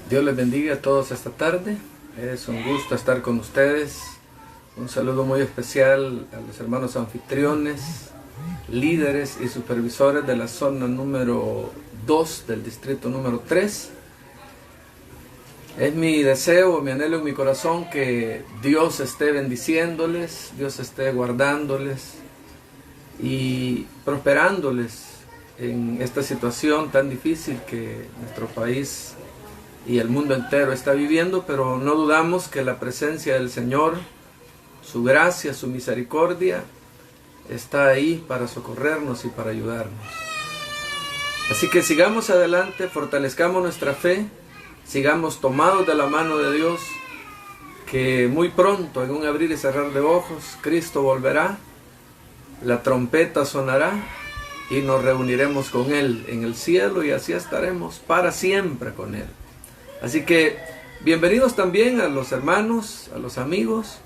Dios les bendiga a todos esta tarde. Es un gusto estar con ustedes. Un saludo muy especial a los hermanos anfitriones, líderes y supervisores de la zona número 2 del distrito número 3. Es mi deseo, mi anhelo en mi corazón que Dios esté bendiciéndoles, Dios esté guardándoles y prosperándoles en esta situación tan difícil que nuestro país y el mundo entero está viviendo, pero no dudamos que la presencia del Señor, su gracia, su misericordia, está ahí para socorrernos y para ayudarnos. Así que sigamos adelante, fortalezcamos nuestra fe, sigamos tomados de la mano de Dios, que muy pronto, en un abrir y cerrar de ojos, Cristo volverá, la trompeta sonará y nos reuniremos con Él en el cielo y así estaremos para siempre con Él. Así que bienvenidos también a los hermanos, a los amigos,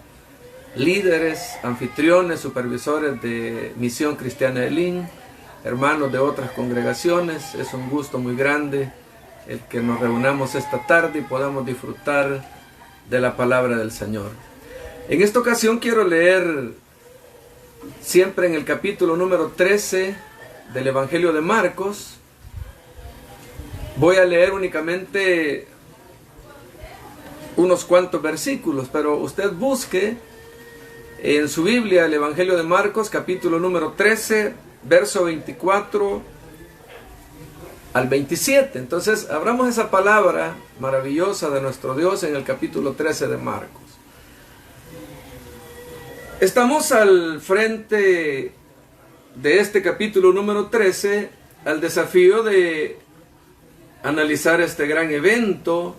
líderes, anfitriones, supervisores de Misión Cristiana Elín, hermanos de otras congregaciones. Es un gusto muy grande el que nos reunamos esta tarde y podamos disfrutar de la palabra del Señor. En esta ocasión quiero leer siempre en el capítulo número 13 del Evangelio de Marcos. Voy a leer únicamente unos cuantos versículos, pero usted busque en su Biblia el Evangelio de Marcos, capítulo número 13, verso 24 al 27. Entonces, abramos esa palabra maravillosa de nuestro Dios en el capítulo 13 de Marcos. Estamos al frente de este capítulo número 13 al desafío de analizar este gran evento,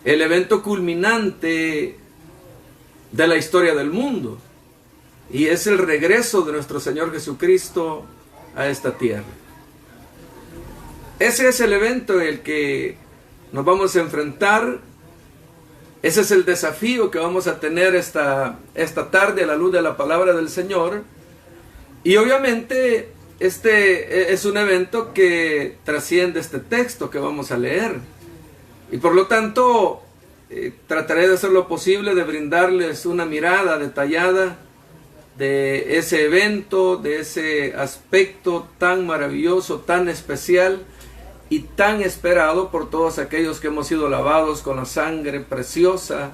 el evento culminante de la historia del mundo, y es el regreso de nuestro Señor Jesucristo a esta tierra. Ese es el evento en el que nos vamos a enfrentar. Ese es el desafío que vamos a tener esta tarde a la luz de la palabra del Señor. Y obviamente este es un evento que trasciende este texto que vamos a leer. Y por lo tanto, trataré de hacer lo posible de brindarles una mirada detallada de ese evento, de ese aspecto tan maravilloso, tan especial y tan esperado por todos aquellos que hemos sido lavados con la sangre preciosa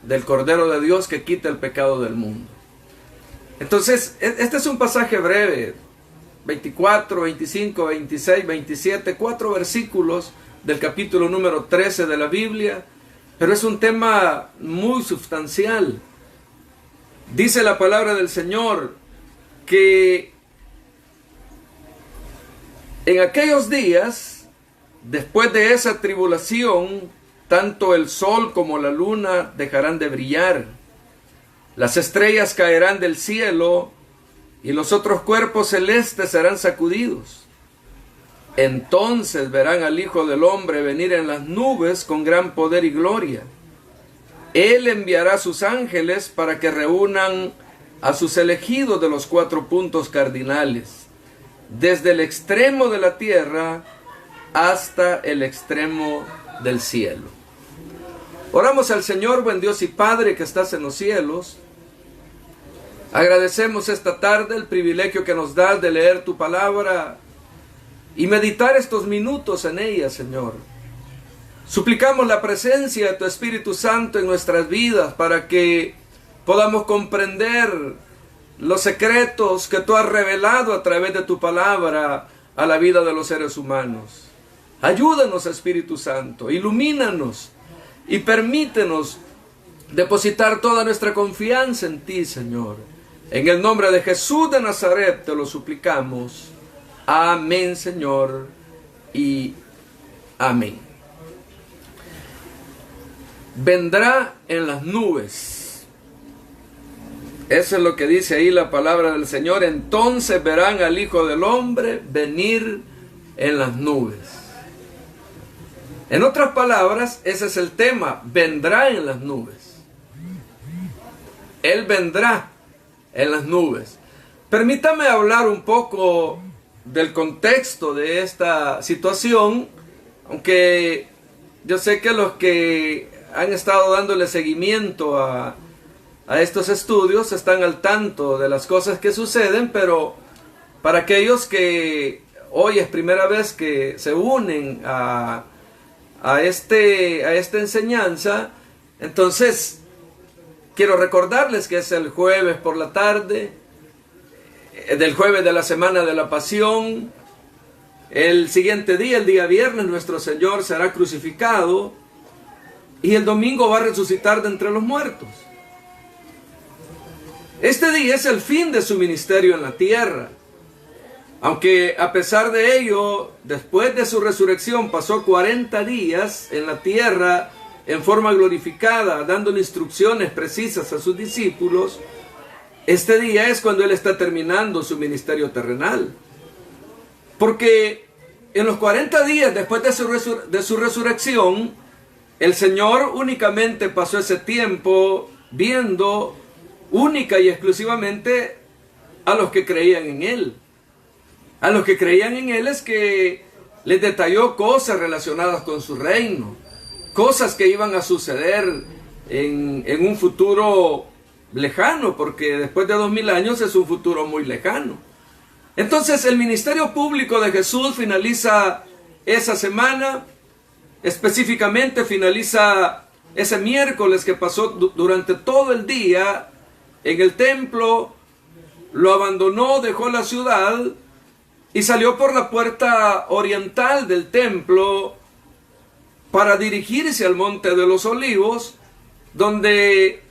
del Cordero de Dios que quita el pecado del mundo. Entonces, este es un pasaje breve, 24, 25, 26, 27, 4 versículos del capítulo número 13 de la Biblia, pero es un tema muy sustancial. Dice la palabra del Señor que en aquellos días, después de esa tribulación, tanto el sol como la luna dejarán de brillar, las estrellas caerán del cielo y los otros cuerpos celestes serán sacudidos. Entonces verán al Hijo del Hombre venir en las nubes con gran poder y gloria. Él enviará a sus ángeles para que reúnan a sus elegidos de los 4 puntos cardinales, desde el extremo de la tierra hasta el extremo del cielo. Oramos al Señor, buen Dios y Padre que estás en los cielos. Agradecemos esta tarde el privilegio que nos das de leer tu palabra y meditar estos minutos en ella, Señor. Suplicamos la presencia de tu Espíritu Santo en nuestras vidas para que podamos comprender los secretos que tú has revelado a través de tu palabra a la vida de los seres humanos. Ayúdanos, Espíritu Santo, ilumínanos y permítenos depositar toda nuestra confianza en ti, Señor. En el nombre de Jesús de Nazaret te lo suplicamos. Amén, Señor, y amén. Vendrá en las nubes. Eso es lo que dice ahí la palabra del Señor. Entonces verán al Hijo del Hombre venir en las nubes. En otras palabras, ese es el tema. Vendrá en las nubes. Él vendrá en las nubes. Permítame hablar un poco del contexto de esta situación, aunque yo sé que los que han estado dándole seguimiento a estos estudios están al tanto de las cosas que suceden, pero para aquellos que hoy es primera vez que se unen a esta enseñanza, entonces quiero recordarles que es el jueves por la tarde, del jueves de la semana de la Pasión. El siguiente día, el día viernes, nuestro Señor será crucificado y el domingo va a resucitar de entre los muertos. Este día es el fin de su ministerio en la tierra. Aunque a pesar de ello, después de su resurrección pasó 40 días en la tierra en forma glorificada, dándole instrucciones precisas a sus discípulos. Este día es cuando Él está terminando su ministerio terrenal. Porque en los 40 días después de su resurrección, el Señor únicamente pasó ese tiempo viendo única y exclusivamente a los que creían en Él. A los que creían en Él es que les detalló cosas relacionadas con su reino, cosas que iban a suceder en un futuro lejano, porque después de 2000 años es un futuro muy lejano. Entonces el ministerio público de Jesús finaliza esa semana, específicamente finaliza ese miércoles que pasó durante todo el día en el templo, lo abandonó, dejó la ciudad y salió por la puerta oriental del templo para dirigirse al Monte de los Olivos, donde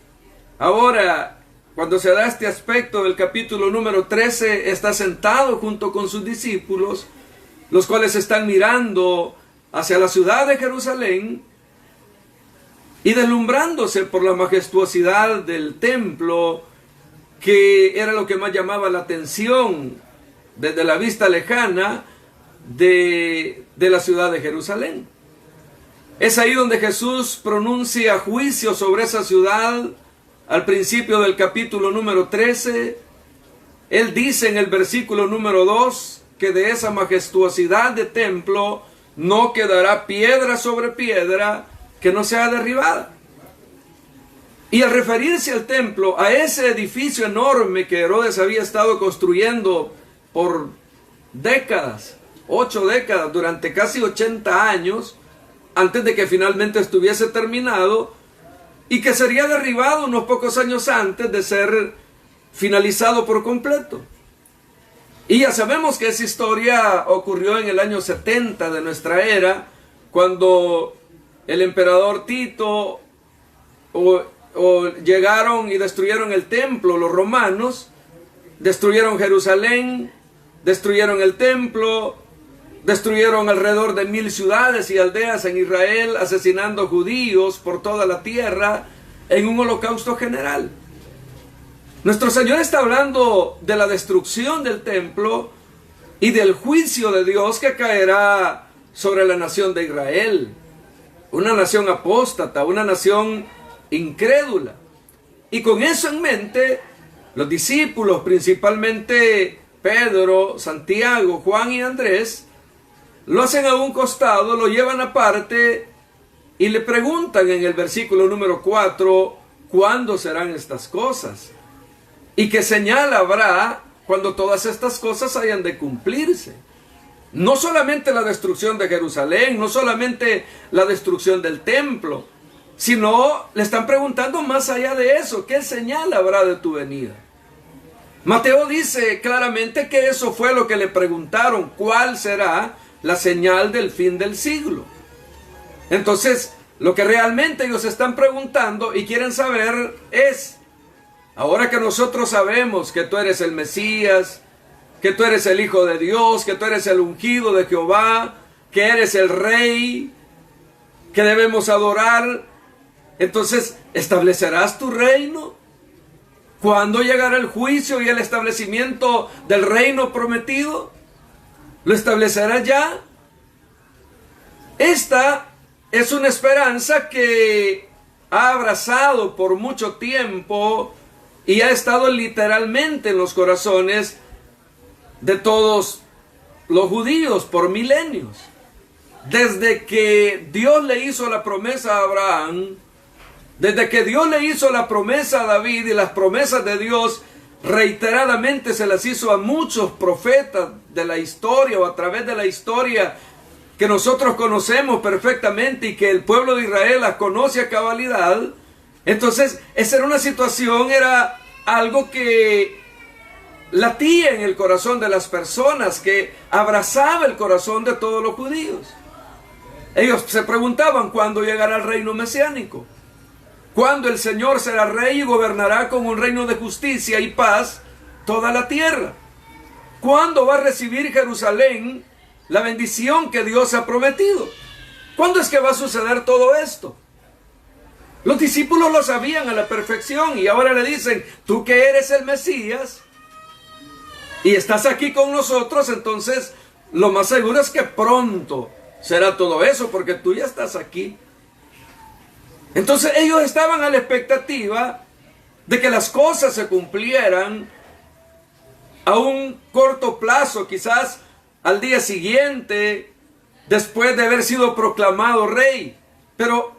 ahora, cuando se da este aspecto del capítulo número 13, está sentado junto con sus discípulos, los cuales están mirando hacia la ciudad de Jerusalén y deslumbrándose por la majestuosidad del templo, que era lo que más llamaba la atención desde la vista lejana de la ciudad de Jerusalén. Es ahí donde Jesús pronuncia juicio sobre esa ciudad al principio del capítulo número 13. Él dice en el versículo número 2 que de esa majestuosidad de templo no quedará piedra sobre piedra que no sea derribada. Y al referirse al templo, a ese edificio enorme que Herodes había estado construyendo por décadas, 8 décadas, durante casi 80 años, antes de que finalmente estuviese terminado, y que sería derribado unos pocos años antes de ser finalizado por completo. Y ya sabemos que esa historia ocurrió en el año 70 de nuestra era, cuando el emperador Tito llegaron y destruyeron el templo, los romanos, destruyeron Jerusalén, destruyeron el templo, destruyeron alrededor de 1000 ciudades y aldeas en Israel, asesinando judíos por toda la tierra en un holocausto general. Nuestro Señor está hablando de la destrucción del templo y del juicio de Dios que caerá sobre la nación de Israel, una nación apóstata, una nación incrédula. Y con eso en mente, los discípulos, principalmente Pedro, Santiago, Juan y Andrés, lo hacen a un costado, lo llevan aparte y le preguntan en el versículo número 4, ¿cuándo serán estas cosas? ¿Y qué señal habrá cuando todas estas cosas hayan de cumplirse? No solamente la destrucción de Jerusalén, no solamente la destrucción del templo, sino le están preguntando más allá de eso, ¿qué señal habrá de tu venida? Mateo dice claramente que eso fue lo que le preguntaron, ¿cuál será la señal del fin del siglo? Entonces, lo que realmente ellos están preguntando y quieren saber es, ahora que nosotros sabemos que tú eres el Mesías, que tú eres el Hijo de Dios, que tú eres el ungido de Jehová, que eres el Rey, que debemos adorar, entonces, ¿establecerás tu reino? ¿Cuándo llegará el juicio y el establecimiento del reino prometido? ¿Lo establecerás ya? Esta es una esperanza que ha abrazado por mucho tiempo y ha estado literalmente en los corazones de todos los judíos por milenios. desde que Dios le hizo la promesa a Abraham, desde que Dios le hizo la promesa a David, y las promesas de Dios reiteradamente se las hizo a muchos profetas de la historia o a través de la historia que nosotros conocemos perfectamente y que el pueblo de Israel las conoce a cabalidad. Entonces, esa era una situación, era algo que latía en el corazón de las personas, que abrazaba el corazón de todos los judíos. Ellos se preguntaban cuándo llegará el reino mesiánico, cuándo el Señor será rey y gobernará con un reino de justicia y paz toda la tierra, cuándo va a recibir Jerusalén la bendición que Dios ha prometido, cuándo es que va a suceder todo esto. Los discípulos lo sabían a la perfección y ahora le dicen: tú que eres el Mesías y estás aquí con nosotros, entonces lo más seguro es que pronto será todo eso, porque tú ya estás aquí. Entonces ellos estaban a la expectativa de que las cosas se cumplieran a un corto plazo, quizás al día siguiente, después de haber sido proclamado rey. Pero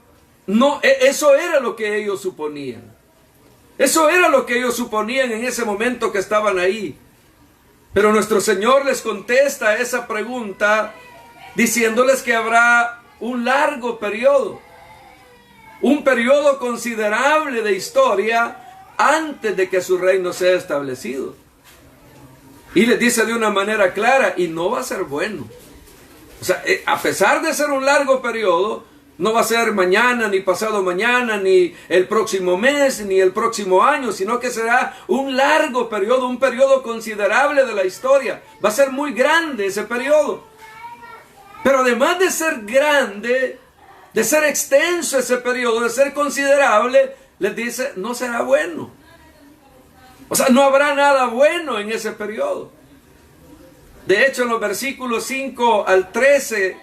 no, eso era lo que ellos suponían. Eso era lo que ellos suponían en ese momento que estaban ahí. Pero nuestro Señor les contesta esa pregunta diciéndoles que habrá un largo periodo, un periodo considerable de historia antes de que su reino sea establecido. Y les dice de una manera clara: y no va a ser bueno. O sea, a pesar de ser un largo periodo, no va a ser mañana, ni pasado mañana, ni el próximo mes, ni el próximo año, sino que será un largo periodo, un periodo considerable de la historia. Va a ser muy grande ese periodo. Pero además de ser grande, de ser extenso ese periodo, de ser considerable, les dice: no será bueno. O sea, no habrá nada bueno en ese periodo. De hecho, en los versículos 5 al 13,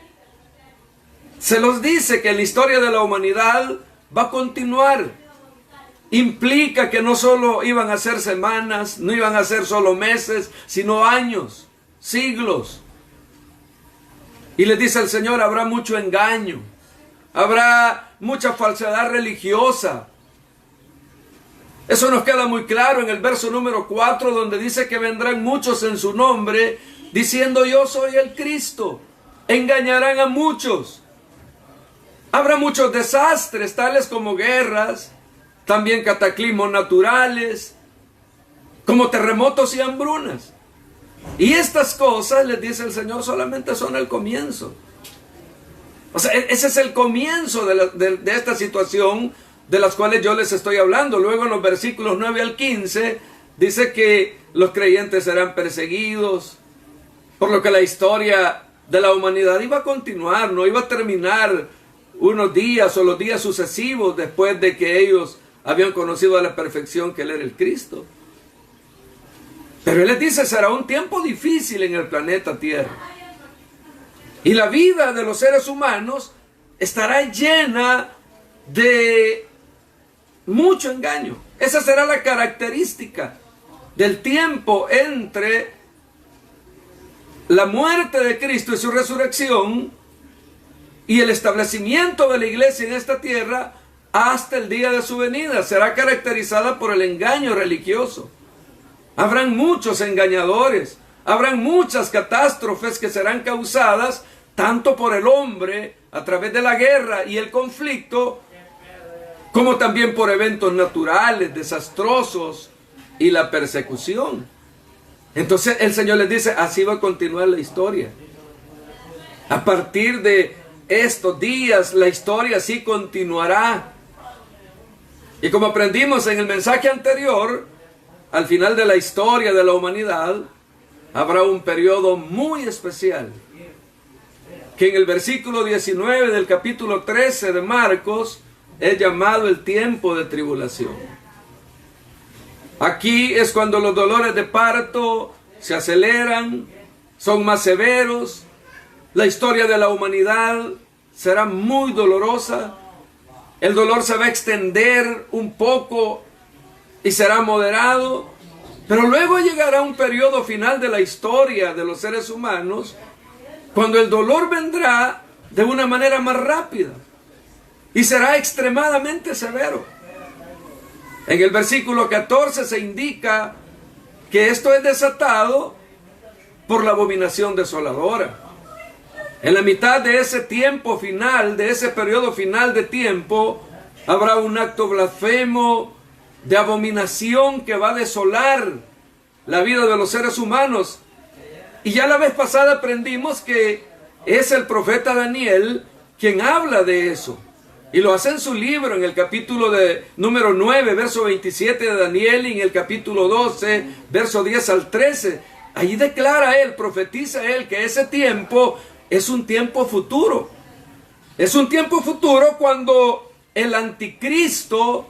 se los dice que la historia de la humanidad va a continuar. Implica que no solo iban a ser semanas, no iban a ser solo meses, sino años, siglos. Y les dice el Señor: habrá mucho engaño, habrá mucha falsedad religiosa. Eso nos queda muy claro en el verso número 4, donde dice que vendrán muchos en su nombre, diciendo: yo soy el Cristo. Engañarán a muchos. Habrá muchos desastres, tales como guerras, también cataclismos naturales, como terremotos y hambrunas. Y estas cosas, les dice el Señor, solamente son el comienzo. O sea, ese es el comienzo de esta situación de las cuales yo les estoy hablando. Luego en los versículos 9 al 15 dice que los creyentes serán perseguidos, por lo que la historia de la humanidad iba a continuar, no iba a terminar unos días o los días sucesivos después de que ellos habían conocido a la perfección que Él era el Cristo. Pero Él les dice: será un tiempo difícil en el planeta Tierra. Y la vida de los seres humanos estará llena de mucho engaño. Esa será la característica del tiempo entre la muerte de Cristo y su resurrección y el establecimiento de la iglesia en esta tierra hasta el día de su venida. Será caracterizada por el engaño religioso. Habrán muchos engañadores, habrán muchas catástrofes que serán causadas tanto por el hombre a través de la guerra y el conflicto, como también por eventos naturales, desastrosos y la persecución. Entonces el Señor les dice: así va a continuar la historia. A partir de estos días, la historia sí continuará. Y como aprendimos en el mensaje anterior, al final de la historia de la humanidad, habrá un periodo muy especial, que en el versículo 19 del capítulo 13 de Marcos es llamado el tiempo de tribulación. Aquí es cuando los dolores de parto se aceleran, son más severos. La historia de la humanidad será muy dolorosa. El dolor se va a extender un poco y será moderado. Pero luego llegará un periodo final de la historia de los seres humanos, cuando el dolor vendrá de una manera más rápida y será extremadamente severo. En el versículo 14 se indica que esto es desatado por la abominación desoladora. En la mitad de ese tiempo final, de ese periodo final de tiempo, habrá un acto blasfemo de abominación que va a desolar la vida de los seres humanos. Y ya la vez pasada aprendimos que es el profeta Daniel quien habla de eso. Y lo hace en su libro, en el capítulo número 9, verso 27 de Daniel, y en el capítulo 12, verso 10 al 13. Allí declara él, profetiza él, que ese tiempo es un tiempo futuro. Es un tiempo futuro cuando el anticristo,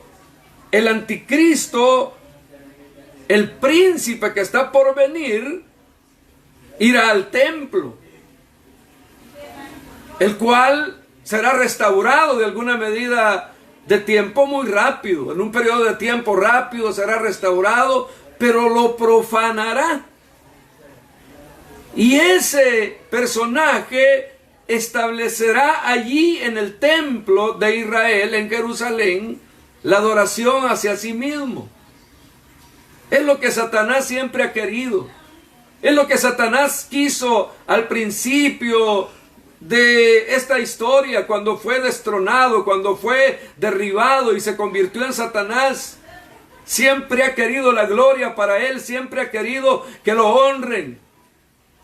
el príncipe que está por venir, irá al templo, el cual será restaurado de alguna medida de tiempo muy rápido. En un periodo de tiempo rápido será restaurado, pero lo profanará. Y ese personaje establecerá allí en el templo de Israel, en Jerusalén, la adoración hacia sí mismo. Es lo que Satanás siempre ha querido. Es lo que Satanás quiso al principio de esta historia, cuando fue destronado, cuando fue derribado y se convirtió en Satanás. Siempre ha querido la gloria para él, siempre ha querido que lo honren.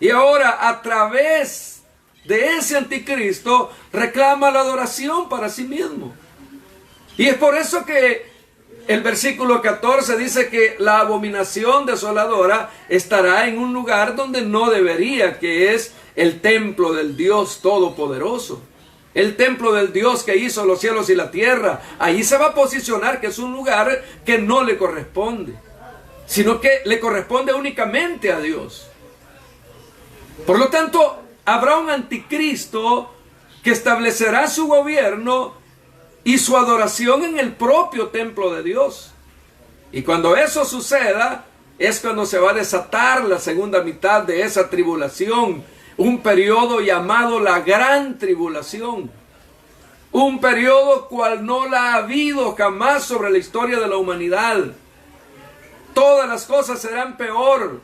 Y ahora, a través de ese anticristo, reclama la adoración para sí mismo. Y es por eso que el versículo 14 dice que la abominación desoladora estará en un lugar donde no debería, que es el templo del Dios Todopoderoso. El templo del Dios que hizo los cielos y la tierra. Allí se va a posicionar que es un lugar que no le corresponde, sino que le corresponde únicamente a Dios. Por lo tanto, habrá un anticristo que establecerá su gobierno y su adoración en el propio templo de Dios. Y cuando eso suceda, es cuando se va a desatar la segunda mitad de esa tribulación, un periodo llamado la Gran Tribulación, un periodo cual no la ha habido jamás sobre la historia de la humanidad. Todas las cosas serán peor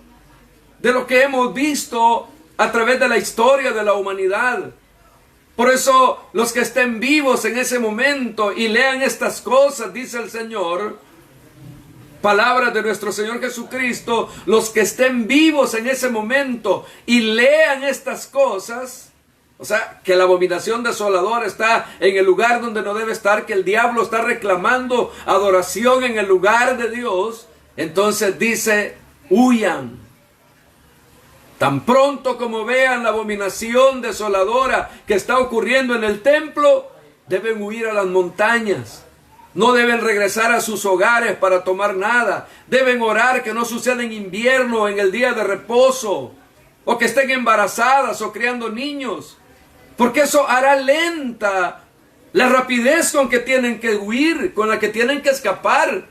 de lo que hemos visto a través de la historia de la humanidad. Por eso los que estén vivos en ese momento y lean estas cosas, dice el Señor, palabras de nuestro Señor Jesucristo, los que estén vivos en ese momento y lean estas cosas, o sea, que la abominación desoladora está en el lugar donde no debe estar, que el diablo está reclamando adoración en el lugar de Dios, entonces dice, huyan. Tan pronto como vean la abominación desoladora que está ocurriendo en el templo, deben huir a las montañas. No deben regresar a sus hogares para tomar nada. Deben orar que no suceda en invierno, en el día de reposo, o que estén embarazadas o criando niños, porque eso hará lenta la rapidez con que tienen que huir, con la que tienen que escapar,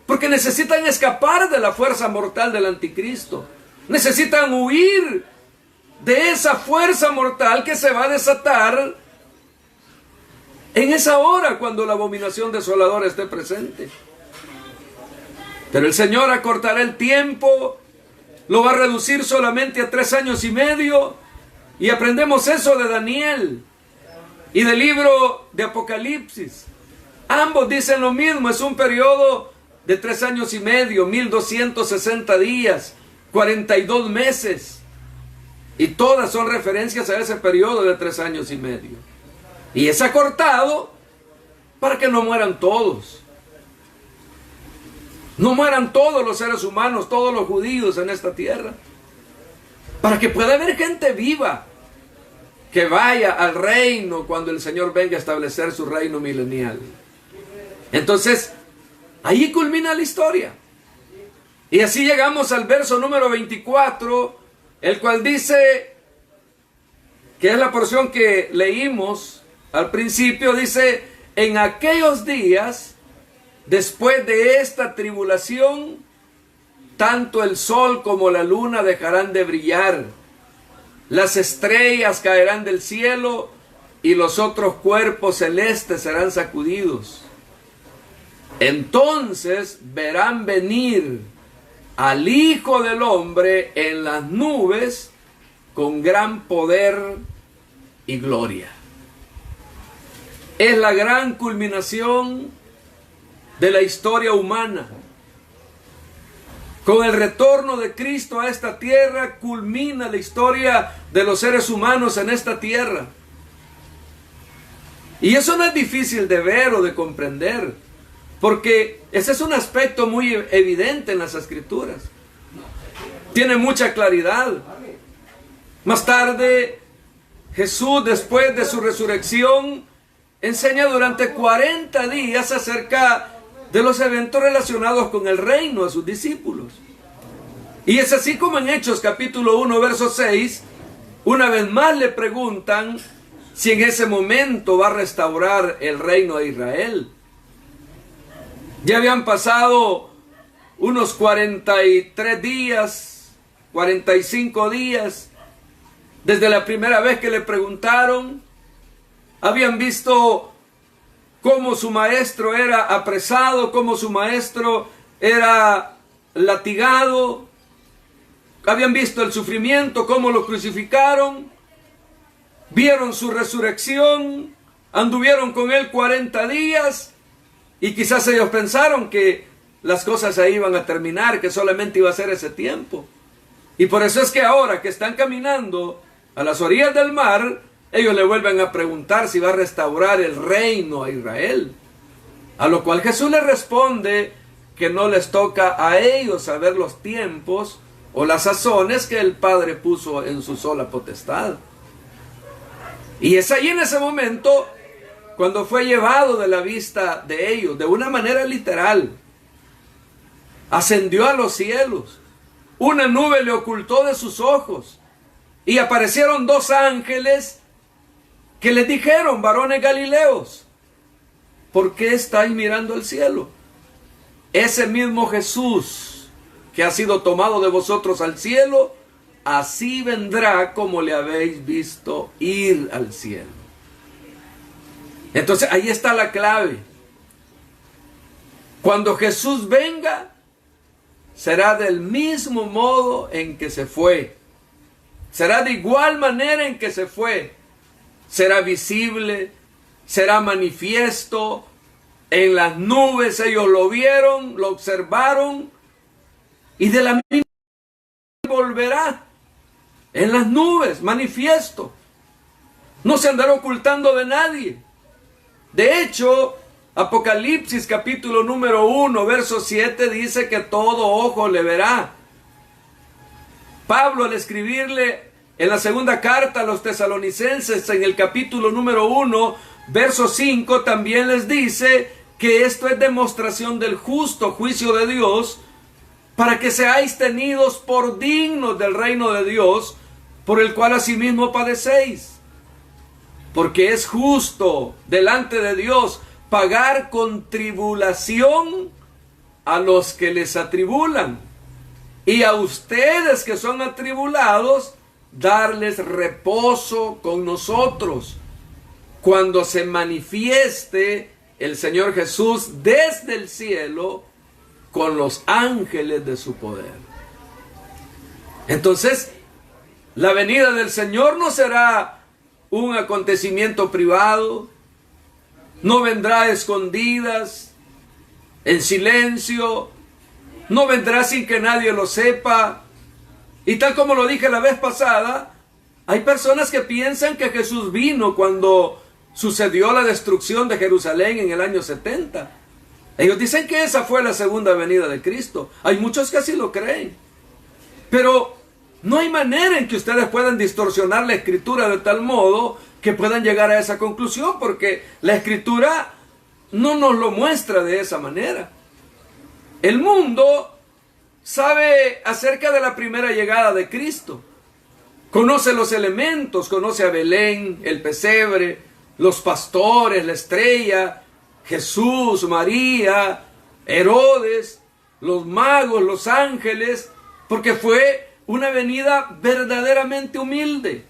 porque necesitan escapar de la fuerza mortal del anticristo. Necesitan huir de esa fuerza mortal que se va a desatar en esa hora cuando la abominación desoladora esté presente. Pero el Señor acortará el tiempo, lo va a reducir solamente a 3 años y medio, y aprendemos eso de Daniel y del libro de Apocalipsis. Ambos dicen lo mismo, es un periodo de 3 años y medio, 1260 días, 42 meses, y todas son referencias a ese periodo de 3 años y medio. Y es acortado para que no mueran todos. No mueran todos los seres humanos, todos los judíos en esta tierra. Para que pueda haber gente viva que vaya al reino cuando el Señor venga a establecer su reino milenial. Entonces, ahí culmina la historia. Y así llegamos al verso número 24, el cual dice, que es la porción que leímos al principio, dice, en aquellos días, después de esta tribulación, tanto el sol como la luna dejarán de brillar, las estrellas caerán del cielo y los otros cuerpos celestes serán sacudidos. Entonces verán venir al Hijo del Hombre en las nubes con gran poder y gloria. Es la gran culminación de la historia humana. Con el retorno de Cristo a esta tierra culmina la historia de los seres humanos en esta tierra. Y eso no es difícil de ver o de comprender, porque ese es un aspecto muy evidente en las Escrituras. Tiene mucha claridad. Más tarde, Jesús, después de su resurrección, enseña durante 40 días acerca de los eventos relacionados con el reino a sus discípulos. Y es así como en Hechos capítulo 1, verso 6, una vez más le preguntan si en ese momento va a restaurar el reino de Israel. Ya habían pasado unos 43 días, 45 días, desde la primera vez que le preguntaron. Habían visto cómo su maestro era apresado, cómo su maestro era latigado. Habían visto el sufrimiento, cómo lo crucificaron. Vieron su resurrección, anduvieron con él 40 días y quizás ellos pensaron que las cosas ahí iban a terminar, que solamente iba a ser ese tiempo. Y por eso es que ahora que están caminando a las orillas del mar, ellos le vuelven a preguntar si va a restaurar el reino a Israel. A lo cual Jesús les responde que no les toca a ellos saber los tiempos o las sazones que el Padre puso en su sola potestad. Y es allí en ese momento cuando fue llevado de la vista de ellos, de una manera literal. Ascendió a los cielos. Una nube le ocultó de sus ojos. Y aparecieron dos ángeles que les dijeron: varones galileos, ¿por qué estáis mirando al cielo? Ese mismo Jesús que ha sido tomado de vosotros al cielo, así vendrá como le habéis visto ir al cielo. Entonces ahí está la clave. Cuando Jesús venga, será del mismo modo en que se fue. Será de igual manera en que se fue. Será visible, será manifiesto. En las nubes ellos lo vieron, lo observaron, y de la misma manera volverá. En las nubes, manifiesto. No se andará ocultando de nadie. De hecho, Apocalipsis capítulo número 1, verso 7 dice que todo ojo le verá. Pablo, al escribirle en la segunda carta a los tesalonicenses, en el capítulo número 1, verso 5, también les dice que esto es demostración del justo juicio de Dios, para que seáis tenidos por dignos del reino de Dios, por el cual asimismo padecéis. Porque es justo delante de Dios pagar con tribulación a los que les atribulan, y a ustedes que son atribulados, darles reposo con nosotros, cuando se manifieste el Señor Jesús desde el cielo con los ángeles de su poder. Entonces, la venida del Señor no será un acontecimiento privado, no vendrá a escondidas, en silencio, no vendrá sin que nadie lo sepa. Y tal como lo dije la vez pasada, hay personas que piensan que Jesús vino cuando sucedió la destrucción de Jerusalén en el año 70. Ellos dicen que esa fue la segunda venida de Cristo. Hay muchos que así lo creen. Pero no hay manera en que ustedes puedan distorsionar la Escritura de tal modo que puedan llegar a esa conclusión, porque la Escritura no nos lo muestra de esa manera. El mundo sabe acerca de la primera llegada de Cristo. Conoce los elementos, conoce a Belén, el pesebre, los pastores, la estrella, Jesús, María, Herodes, los magos, los ángeles, porque fue una venida verdaderamente humilde.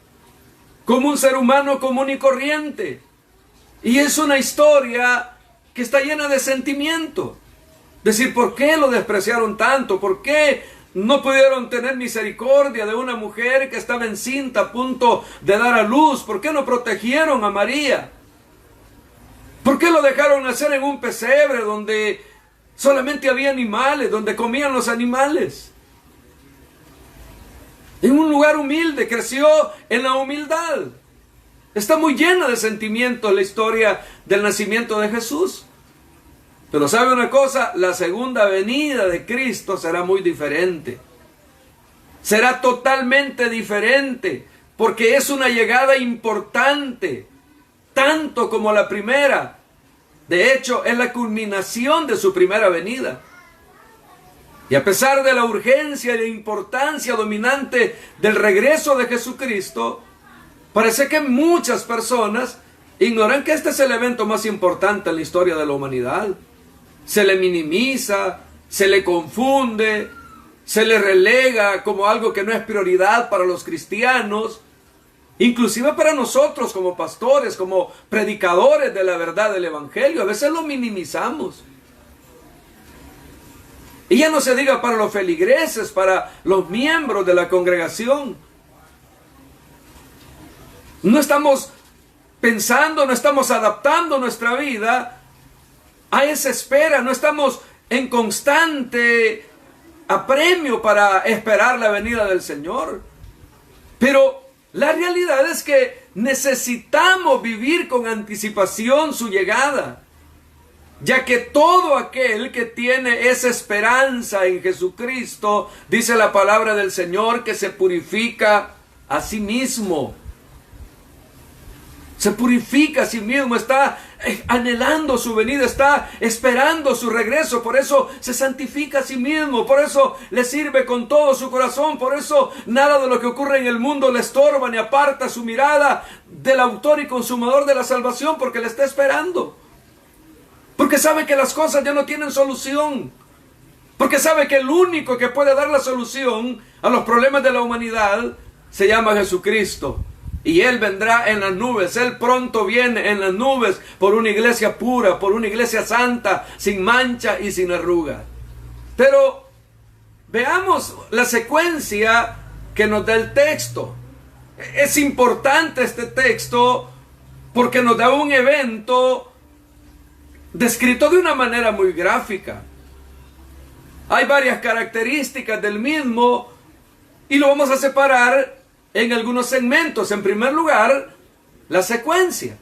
como un ser humano común y corriente. Y es una historia que está llena de sentimiento. Decir, ¿por qué lo despreciaron tanto? ¿Por qué no pudieron tener misericordia de una mujer que estaba encinta a punto de dar a luz? ¿Por qué no protegieron a María? ¿Por qué lo dejaron nacer en un pesebre donde solamente había animales, donde comían los animales? En un lugar humilde, creció en la humildad. Está muy llena de sentimientos la historia del nacimiento de Jesús. Pero ¿sabe una cosa? La segunda venida de Cristo será muy diferente. Será totalmente diferente, porque es una llegada importante, tanto como la primera. De hecho, es la culminación de su primera venida. Y a pesar de la urgencia y la importancia dominante del regreso de Jesucristo, parece que muchas personas ignoran que este es el evento más importante en la historia de la humanidad. Se le minimiza, se le confunde, se le relega como algo que no es prioridad para los cristianos, inclusive para nosotros como pastores, como predicadores de la verdad del Evangelio. A veces lo minimizamos. Y ya no se diga para los feligreses, para los miembros de la congregación. No estamos pensando, no estamos adaptando nuestra vida a esa espera, no estamos en constante apremio para esperar la venida del Señor. Pero la realidad es que necesitamos vivir con anticipación su llegada, ya que todo aquel que tiene esa esperanza en Jesucristo, dice la palabra del Señor, que se purifica a sí mismo. Se purifica a sí mismo, está anhelando su venida, está esperando su regreso, por eso se santifica a sí mismo, por eso le sirve con todo su corazón, por eso nada de lo que ocurre en el mundo le estorba ni aparta su mirada del autor y consumador de la salvación, porque le está esperando. Porque sabe que las cosas ya no tienen solución. Porque sabe que el único que puede dar la solución a los problemas de la humanidad se llama Jesucristo. Y Él vendrá en las nubes. Él pronto viene en las nubes por una iglesia pura, por una iglesia santa, sin mancha y sin arruga. Pero veamos la secuencia que nos da el texto. Es importante este texto porque nos da un evento descrito de una manera muy gráfica. Hay varias características del mismo y lo vamos a separar en algunos segmentos. En primer lugar, la secuencia.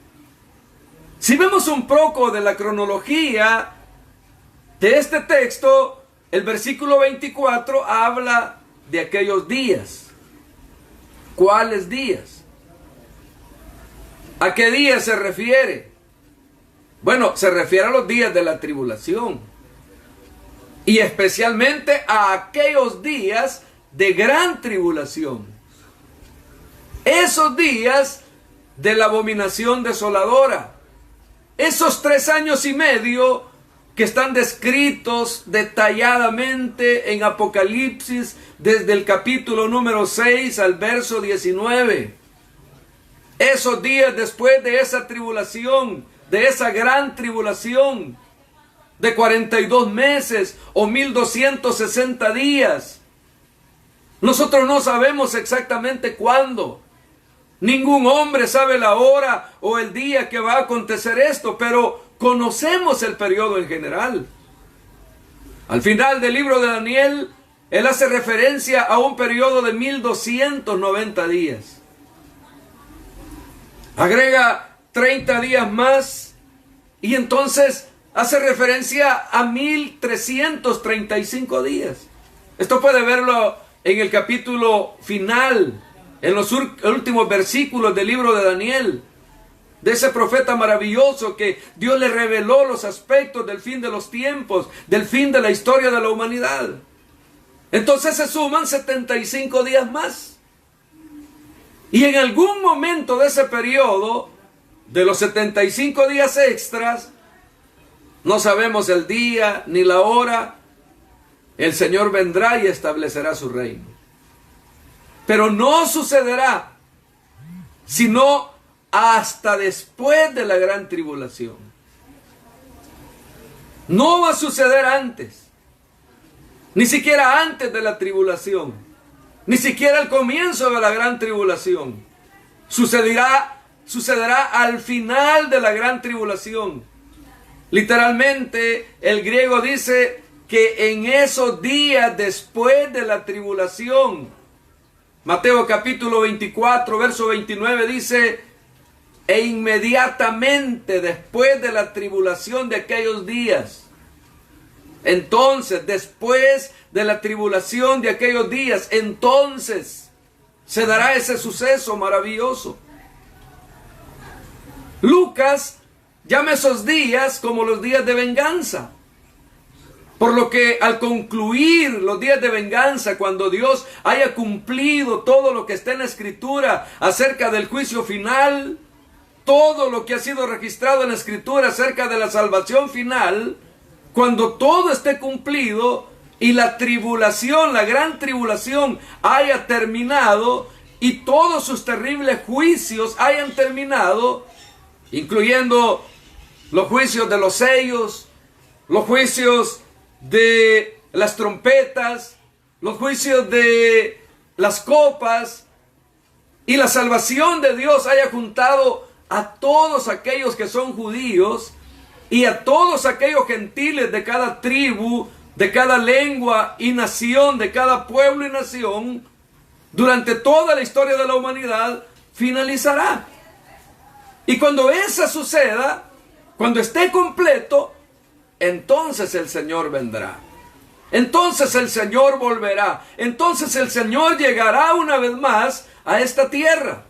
Si vemos un poco de la cronología de este texto, el versículo 24 habla de aquellos días. ¿Cuáles días? ¿A qué días se refiere? Bueno, se refiere a los días de la tribulación. Y especialmente a aquellos días de gran tribulación. Esos días de la abominación desoladora. Esos 3 años y medio que están descritos detalladamente en Apocalipsis desde el capítulo número 6 al verso 19. Esos días después de esa tribulación, de esa gran tribulación de 42 meses o 1260 días. Nosotros no sabemos exactamente cuándo. Ningún hombre sabe la hora o el día que va a acontecer esto, pero conocemos el periodo en general. Al final del libro de Daniel, él hace referencia a un periodo de 1290 días. Agrega 30 días más y entonces hace referencia a 1335 días. Esto puede verlo en el capítulo final, en los últimos versículos del libro de Daniel, de ese profeta maravilloso que Dios le reveló los aspectos del fin de los tiempos, del fin de la historia de la humanidad. Entonces se suman 75 días más. Y en algún momento de ese periodo, de los 75 días extras, no sabemos el día ni la hora, el Señor vendrá y establecerá su reino. Pero no sucederá sino hasta después de la gran tribulación. No va a suceder antes, ni siquiera antes de la tribulación, ni siquiera al comienzo de la gran tribulación. Sucederá al final de la gran tribulación. Literalmente, el griego dice que en esos días después de la tribulación. Mateo capítulo 24, verso 29 dice: e inmediatamente después de la tribulación de aquellos días. Entonces, después de la tribulación de aquellos días, entonces se dará ese suceso maravilloso. Lucas llama esos días como los días de venganza. Por lo que al concluir los días de venganza, cuando Dios haya cumplido todo lo que está en la Escritura acerca del juicio final, todo lo que ha sido registrado en la Escritura acerca de la salvación final, cuando todo esté cumplido y la tribulación, la gran tribulación haya terminado y todos sus terribles juicios hayan terminado, incluyendo los juicios de los sellos, los juicios de las trompetas, los juicios de las copas, y la salvación de Dios haya juntado a todos aquellos que son judíos y a todos aquellos gentiles de cada tribu, de cada lengua y nación, de cada pueblo y nación, durante toda la historia de la humanidad, finalizará. Y cuando esa suceda, cuando esté completo, entonces el Señor vendrá. Entonces el Señor volverá. Entonces el Señor llegará una vez más a esta tierra.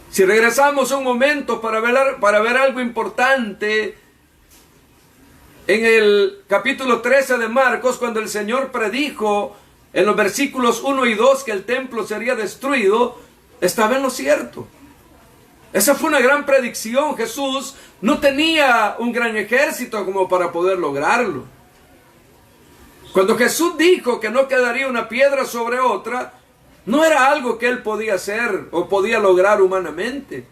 Si regresamos un momento para ver algo importante, en el capítulo 13 de Marcos, cuando el Señor predijo en los versículos 1 y 2 que el templo sería destruido, estaba en lo cierto. Esa fue una gran predicción. Jesús no tenía un gran ejército como para poder lograrlo. Cuando Jesús dijo que no quedaría una piedra sobre otra, no era algo que él podía hacer o podía lograr humanamente.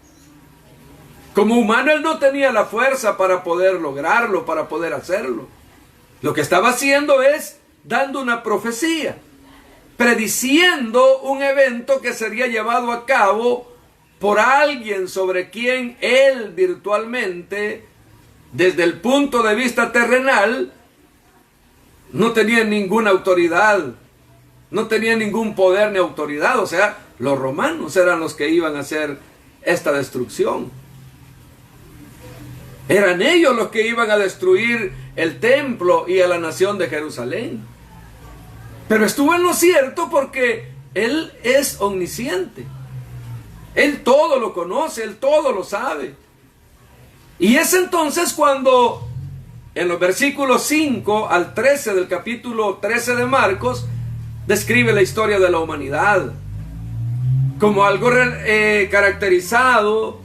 Como humano él no tenía la fuerza para poder lograrlo, para poder hacerlo. Lo que estaba haciendo es dando una profecía, prediciendo un evento que sería llevado a cabo por alguien sobre quien él virtualmente, desde el punto de vista terrenal, no tenía ninguna autoridad, no tenía ningún poder ni autoridad. O sea, los romanos eran los que iban a hacer esta destrucción. Eran ellos los que iban a destruir el templo y a la nación de Jerusalén. Pero estuvo en lo cierto porque él es omnisciente. Él todo lo conoce, Él todo lo sabe. Y es entonces cuando en los versículos 5 al 13 del capítulo 13 de Marcos describe la historia de la humanidad como algo caracterizado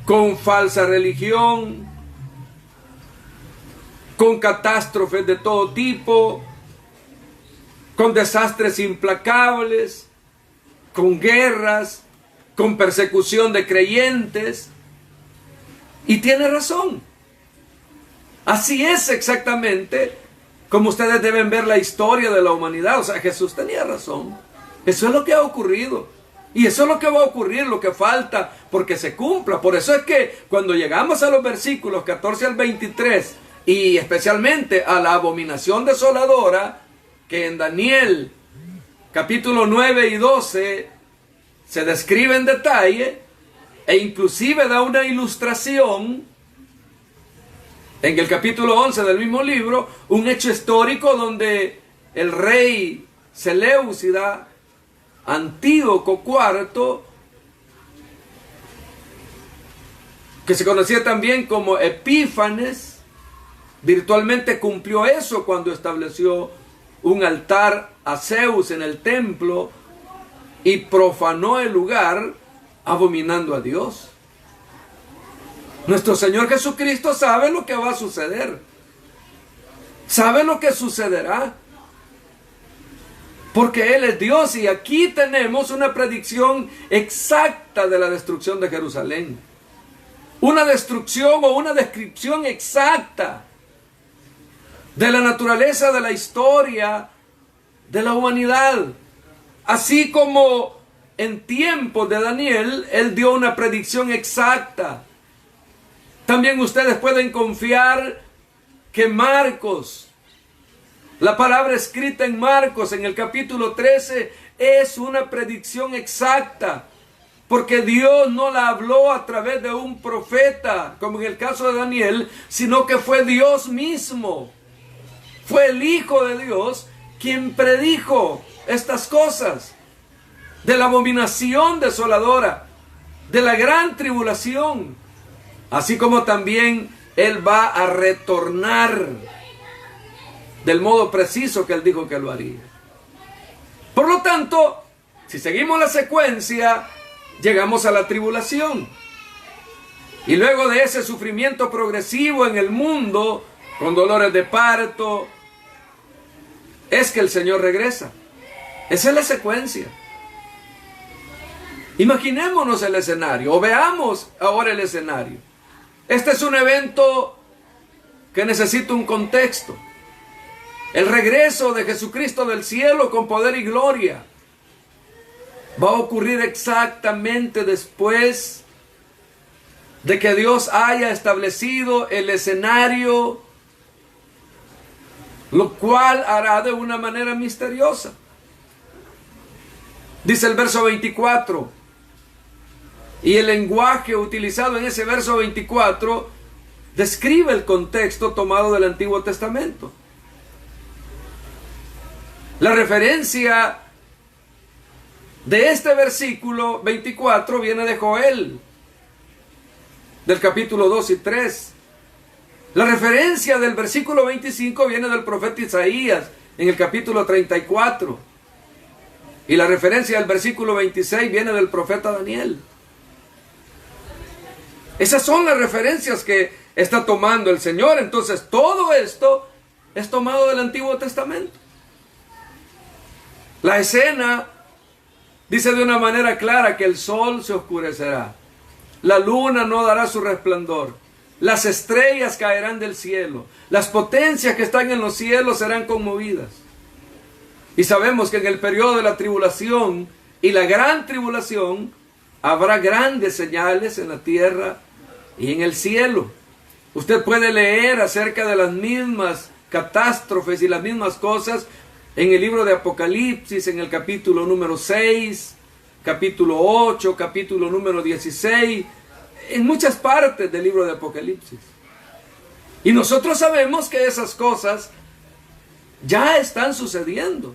con falsa religión, con catástrofes de todo tipo, con desastres implacables, con guerras, con persecución de creyentes. Y tiene razón. Así es exactamente como ustedes deben ver la historia de la humanidad. O sea, Jesús tenía razón. Eso es lo que ha ocurrido. Y eso es lo que va a ocurrir, lo que falta porque se cumpla. Por eso es que cuando llegamos a los versículos 14 al 23, y especialmente a la abominación desoladora, que en Daniel capítulo 9 y 12 se describe en detalle, e inclusive da una ilustración en el capítulo 11 del mismo libro, un hecho histórico donde el rey Seleucida, Antíoco IV, que se conocía también como Epífanes, virtualmente cumplió eso cuando estableció un altar a Zeus en el templo y profanó el lugar abominando a Dios. Nuestro Señor Jesucristo sabe lo que va a suceder, sabe lo que sucederá. Porque Él es Dios, y aquí tenemos una predicción exacta de la destrucción de Jerusalén. Una destrucción o una descripción exacta de la naturaleza de la historia de la humanidad. Así como en tiempos de Daniel, él dio una predicción exacta. También ustedes pueden confiar que Marcos, la palabra escrita en Marcos en el capítulo 13, es una predicción exacta. Porque Dios no la habló a través de un profeta, como en el caso de Daniel, sino que fue Dios mismo. Fue el Hijo de Dios quien predijo estas cosas. De la abominación desoladora, de la gran tribulación. Así como también Él va a retornar del modo preciso que Él dijo que lo haría. Por lo tanto, si seguimos la secuencia, llegamos a la tribulación. Y luego de ese sufrimiento progresivo en el mundo, con dolores de parto, es que el Señor regresa. Esa es la secuencia. Imaginémonos el escenario, o veamos ahora el escenario. Este es un evento que necesita un contexto. El regreso de Jesucristo del cielo con poder y gloria va a ocurrir exactamente después de que Dios haya establecido el escenario, lo cual hará de una manera misteriosa. Dice el verso 24, y el lenguaje utilizado en ese verso 24 describe el contexto tomado del Antiguo Testamento. La referencia de este versículo 24 viene de Joel, del capítulo 2 y 3. La referencia del versículo 25 viene del profeta Isaías, en el capítulo 34. Y la referencia del versículo 26 viene del profeta Daniel. Esas son las referencias que está tomando el Señor. Entonces, todo esto es tomado del Antiguo Testamento. La escena dice de una manera clara que el sol se oscurecerá, la luna no dará su resplandor, las estrellas caerán del cielo, las potencias que están en los cielos serán conmovidas. Y sabemos que en el periodo de la tribulación y la gran tribulación habrá grandes señales en la tierra y en el cielo. Usted puede leer acerca de las mismas catástrofes y las mismas cosas en el libro de Apocalipsis, en el capítulo número 6, capítulo 8, capítulo número 16, en muchas partes del libro de Apocalipsis. Y nosotros sabemos que esas cosas ya están sucediendo.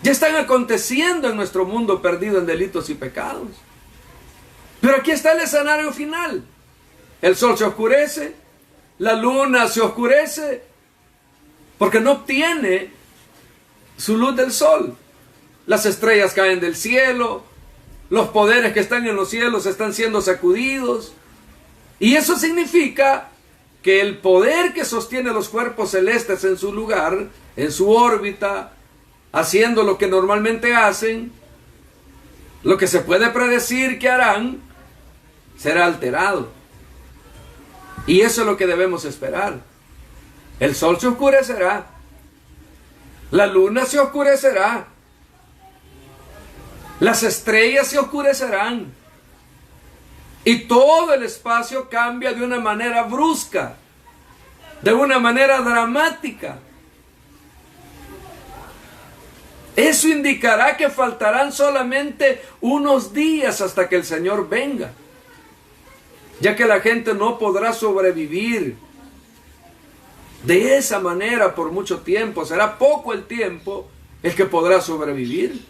Ya están aconteciendo en nuestro mundo perdido en delitos y pecados. Pero aquí está el escenario final. El sol se oscurece, la luna se oscurece, porque no obtiene su luz del sol. Las estrellas caen del cielo, los poderes que están en los cielos están siendo sacudidos. Y eso significa que el poder que sostiene los cuerpos celestes en su lugar, en su órbita, haciendo lo que normalmente hacen, lo que se puede predecir que harán, será alterado. Y eso es lo que debemos esperar. El sol se oscurecerá, la luna se oscurecerá, las estrellas se oscurecerán, y todo el espacio cambia de una manera brusca, de una manera dramática. Eso indicará que faltarán solamente unos días hasta que el Señor venga, ya que la gente no podrá sobrevivir de esa manera por mucho tiempo. Será poco el tiempo el que podrá sobrevivir.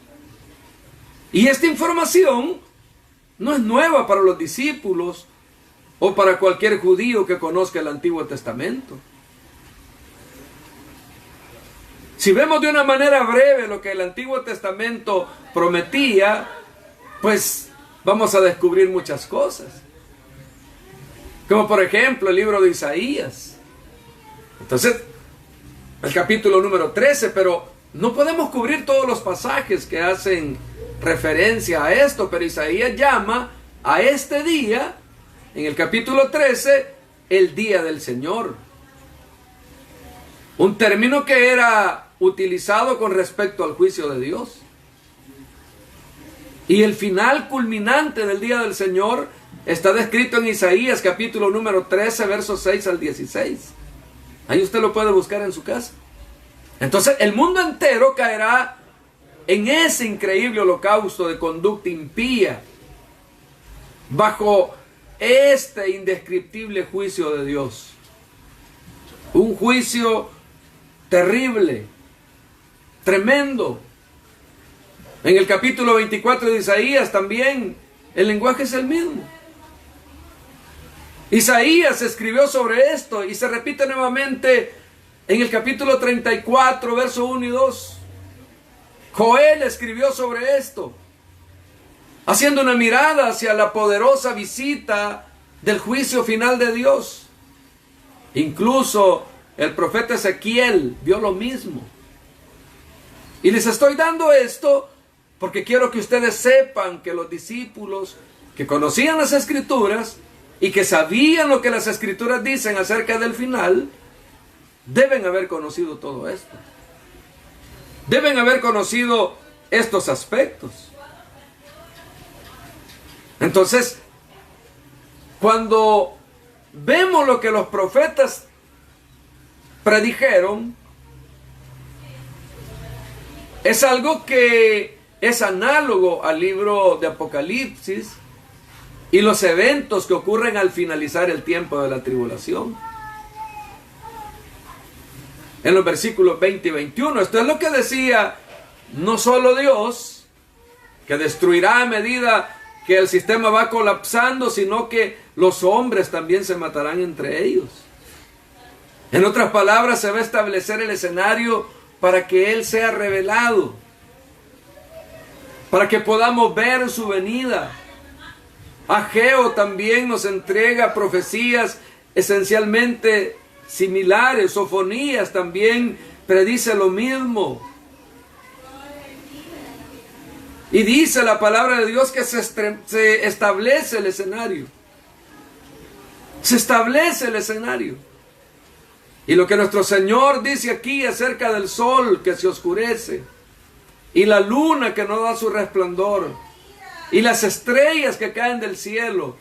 Y esta información no es nueva para los discípulos o para cualquier judío que conozca el Antiguo Testamento. Si vemos de una manera breve lo que el Antiguo Testamento prometía, pues vamos a descubrir muchas cosas. Como por ejemplo el libro de Isaías. Entonces, el capítulo número 13, pero No podemos cubrir todos los pasajes que hacen referencia a esto, pero Isaías llama a este día, en el capítulo 13, el día del Señor. Un término que era utilizado con respecto al juicio de Dios. Y el final culminante del día del Señor está descrito en Isaías capítulo número 13, versos 6 al 16. Ahí usted lo puede buscar en su casa. Entonces el mundo entero caerá en ese increíble holocausto de conducta impía, bajo este indescriptible juicio de Dios. Un juicio terrible, tremendo. En el capítulo 24 de Isaías también el lenguaje es el mismo. Isaías escribió sobre esto y se repite nuevamente en el capítulo 34, verso 1 y 2. Joel escribió sobre esto, haciendo una mirada hacia la poderosa visita del juicio final de Dios. Incluso el profeta Ezequiel vio lo mismo. Y les estoy dando esto porque quiero que ustedes sepan que los discípulos que conocían las Escrituras y que sabían lo que las Escrituras dicen acerca del final, deben haber conocido todo esto. Deben haber conocido estos aspectos. Entonces, cuando vemos lo que los profetas predijeron, es algo que es análogo al libro de Apocalipsis y los eventos que ocurren al finalizar el tiempo de la tribulación. En los versículos 20 y 21, esto es lo que decía no solo Dios, que destruirá a medida que el sistema va colapsando, sino que los hombres también se matarán entre ellos. En otras palabras, se va a establecer el escenario para que Él sea revelado, para que podamos ver su venida. Ageo también nos entrega profecías esencialmente similares. Sofonías también predice lo mismo. Y dice la palabra de Dios que se establece el escenario. Se establece el escenario. Y lo que nuestro Señor dice aquí acerca del sol que se oscurece, y la luna que no da su resplandor, y las estrellas que caen del cielo,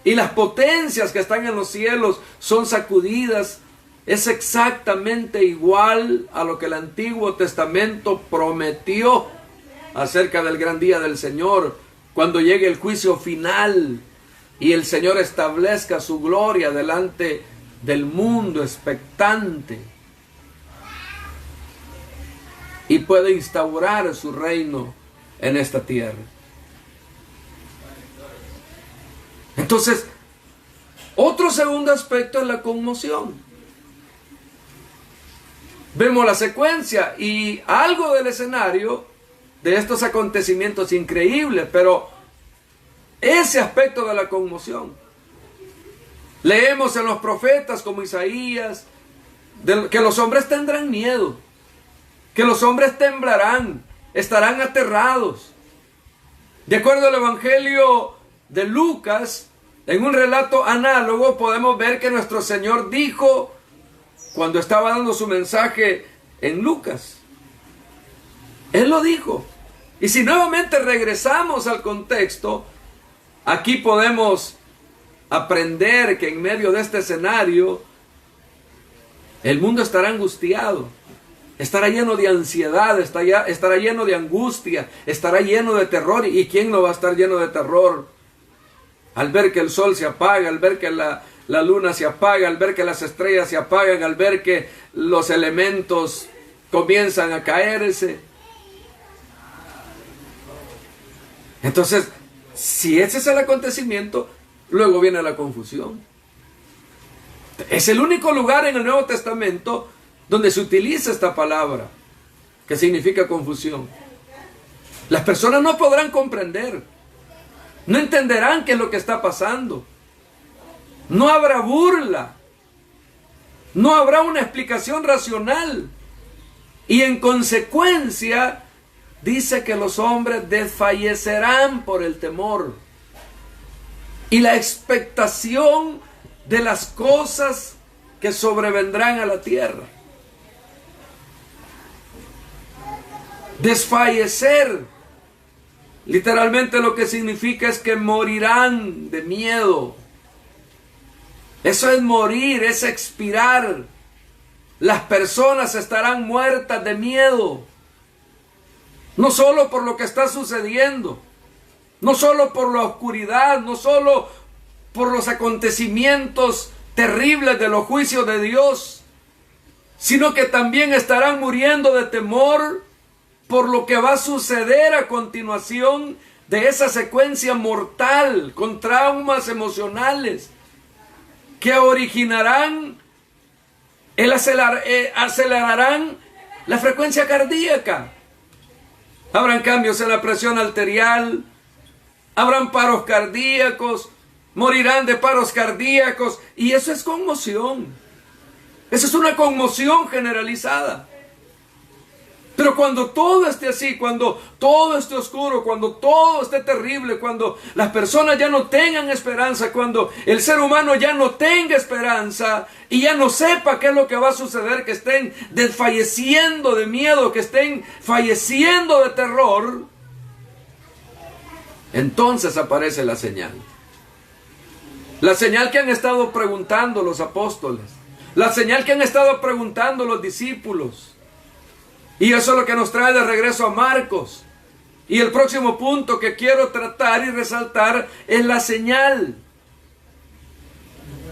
y las potencias que están en los cielos son sacudidas, es exactamente igual a lo que el Antiguo Testamento prometió acerca del gran día del Señor, cuando llegue el juicio final y el Señor establezca su gloria delante del mundo expectante y puede instaurar su reino en esta tierra. Entonces, otro segundo aspecto es la conmoción. Vemos la secuencia y algo del escenario de estos acontecimientos increíbles, pero ese aspecto de la conmoción. Leemos en los profetas como Isaías que los hombres tendrán miedo, que los hombres temblarán, estarán aterrados. De acuerdo al Evangelio de Lucas, en un relato análogo podemos ver que nuestro Señor dijo cuando estaba dando su mensaje en Lucas. Él lo dijo. Y si nuevamente regresamos al contexto, aquí podemos aprender que en medio de este escenario el mundo estará angustiado, estará lleno de ansiedad, estará lleno de angustia, estará lleno de terror. ¿Y quién no va a estar lleno de terror al ver que el sol se apaga, al ver que la luna se apaga, al ver que las estrellas se apagan, al ver que los elementos comienzan a caerse? Entonces, si ese es el acontecimiento, luego viene la confusión. Es el único lugar en el Nuevo Testamento donde se utiliza esta palabra, que significa confusión. Las personas no podrán comprender, no entenderán qué es lo que está pasando. No habrá burla, no habrá una explicación racional. Y en consecuencia, dice que los hombres desfallecerán por el temor y la expectación de las cosas que sobrevendrán a la tierra. Desfallecer, literalmente lo que significa es que morirán de miedo. Eso es morir, es expirar. Las personas estarán muertas de miedo. No solo por lo que está sucediendo, no solo por la oscuridad, no solo por los acontecimientos terribles de los juicios de Dios, sino que también estarán muriendo de temor por lo que va a suceder a continuación de esa secuencia mortal, con traumas emocionales que originarán, acelerarán la frecuencia cardíaca. Habrán cambios en la presión arterial, habrán paros cardíacos, morirán de paros cardíacos, y eso es conmoción. Eso es una conmoción generalizada. Pero cuando todo esté así, cuando todo esté oscuro, cuando todo esté terrible, cuando las personas ya no tengan esperanza, cuando el ser humano ya no tenga esperanza y ya no sepa qué es lo que va a suceder, que estén desfalleciendo de miedo, que estén falleciendo de terror, entonces aparece la señal. La señal que han estado preguntando los apóstoles, la señal que han estado preguntando los discípulos. Y eso es lo que nos trae de regreso a Marcos. Y el próximo punto que quiero tratar y resaltar es la señal.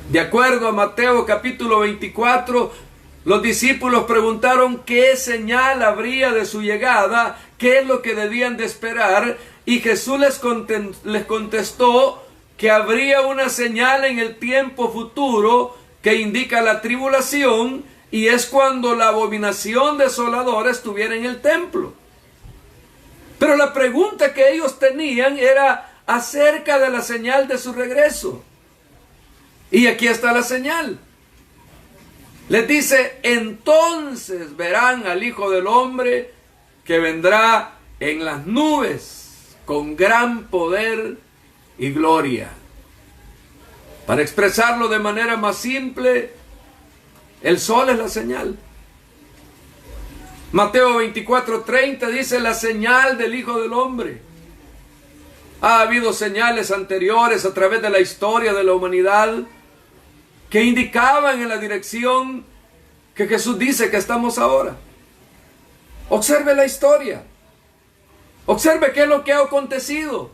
De acuerdo a Mateo capítulo 24, los discípulos preguntaron qué señal habría de su llegada, qué es lo que debían de esperar. Y Jesús les contestó que habría una señal en el tiempo futuro que indica la tribulación, y es cuando la abominación desoladora estuviera en el templo. Pero la pregunta que ellos tenían era acerca de la señal de su regreso. Y aquí está la señal. Les dice: entonces verán al Hijo del Hombre que vendrá en las nubes con gran poder y gloria. Para expresarlo de manera más simple, el sol es la señal. Mateo 24:30 dice: la señal del Hijo del Hombre. Ha habido señales anteriores a través de la historia de la humanidad que indicaban en la dirección que Jesús dice que estamos ahora. Observe la historia. Observe qué es lo que ha acontecido.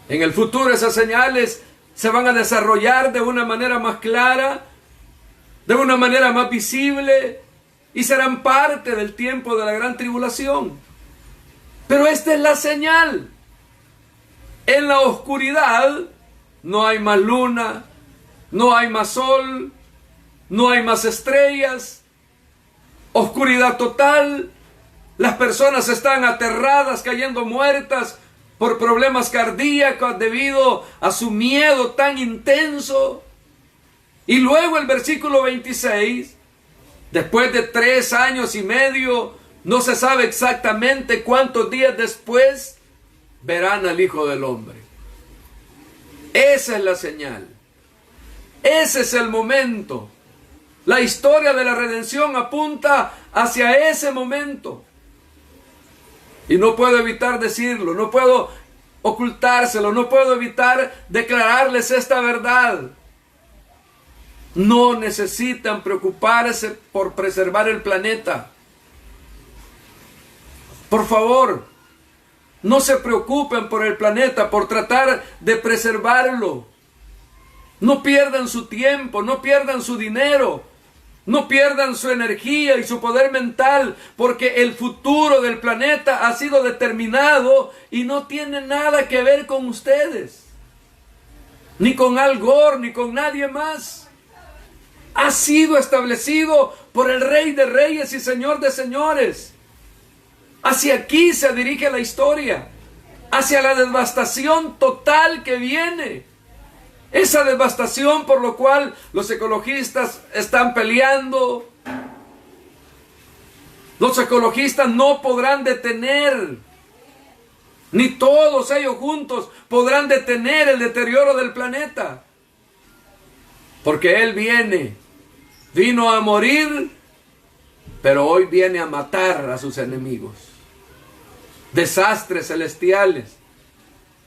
En el futuro esas señales se van a desarrollar de una manera más clara, de una manera más visible, y serán parte del tiempo de la gran tribulación. Pero esta es la señal. En la oscuridad no hay más luna, no hay más sol, no hay más estrellas, oscuridad total. Las personas están aterradas, cayendo muertas por problemas cardíacos debido a su miedo tan intenso. Y luego el versículo 26, después de 3 años y medio, no se sabe exactamente cuántos días después, verán al Hijo del Hombre. Esa es la señal. Ese es el momento. La historia de la redención apunta hacia ese momento. Y no puedo evitar decirlo, no puedo ocultárselo, no puedo evitar declararles esta verdad. No necesitan preocuparse por preservar el planeta. Por favor, no se preocupen por el planeta, por tratar de preservarlo. No pierdan su tiempo, no pierdan su dinero, no pierdan su energía y su poder mental, porque el futuro del planeta ha sido determinado y no tiene nada que ver con ustedes, ni con Al Gore, ni con nadie más. Ha sido establecido por el Rey de Reyes y Señor de Señores. Hacia aquí se dirige la historia, hacia la devastación total que viene. Esa devastación por lo cual los ecologistas están peleando. Los ecologistas no podrán detener, ni todos ellos juntos podrán detener el deterioro del planeta. Porque Él vino a morir, pero hoy viene a matar a sus enemigos. Desastres celestiales,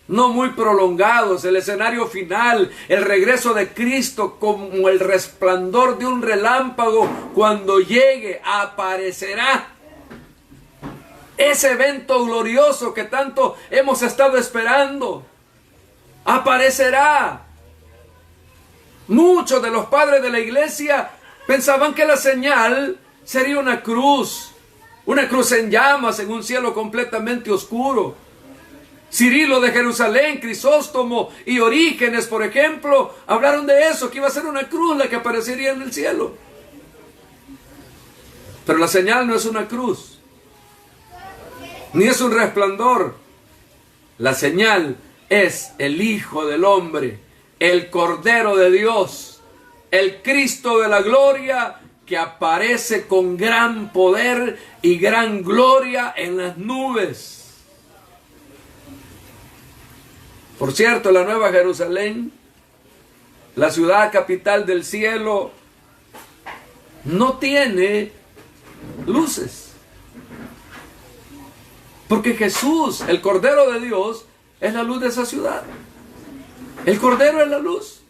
no muy prolongados, el escenario final, el regreso de Cristo como el resplandor de un relámpago, cuando llegue, aparecerá. Ese evento glorioso que tanto hemos estado esperando, aparecerá. Muchos de los padres de la iglesia pensaban que la señal sería una cruz en llamas en un cielo completamente oscuro. Cirilo de Jerusalén, Crisóstomo y Orígenes, por ejemplo, hablaron de eso, que iba a ser una cruz la que aparecería en el cielo. Pero la señal no es una cruz, ni es un resplandor. La señal es el Hijo del Hombre, el Cordero de Dios, el Cristo de la gloria, que aparece con gran poder y gran gloria en las nubes. Por cierto, la Nueva Jerusalén, la ciudad capital del cielo, no tiene luces. Porque Jesús, el Cordero de Dios, es la luz de esa ciudad. El Cordero es la luz.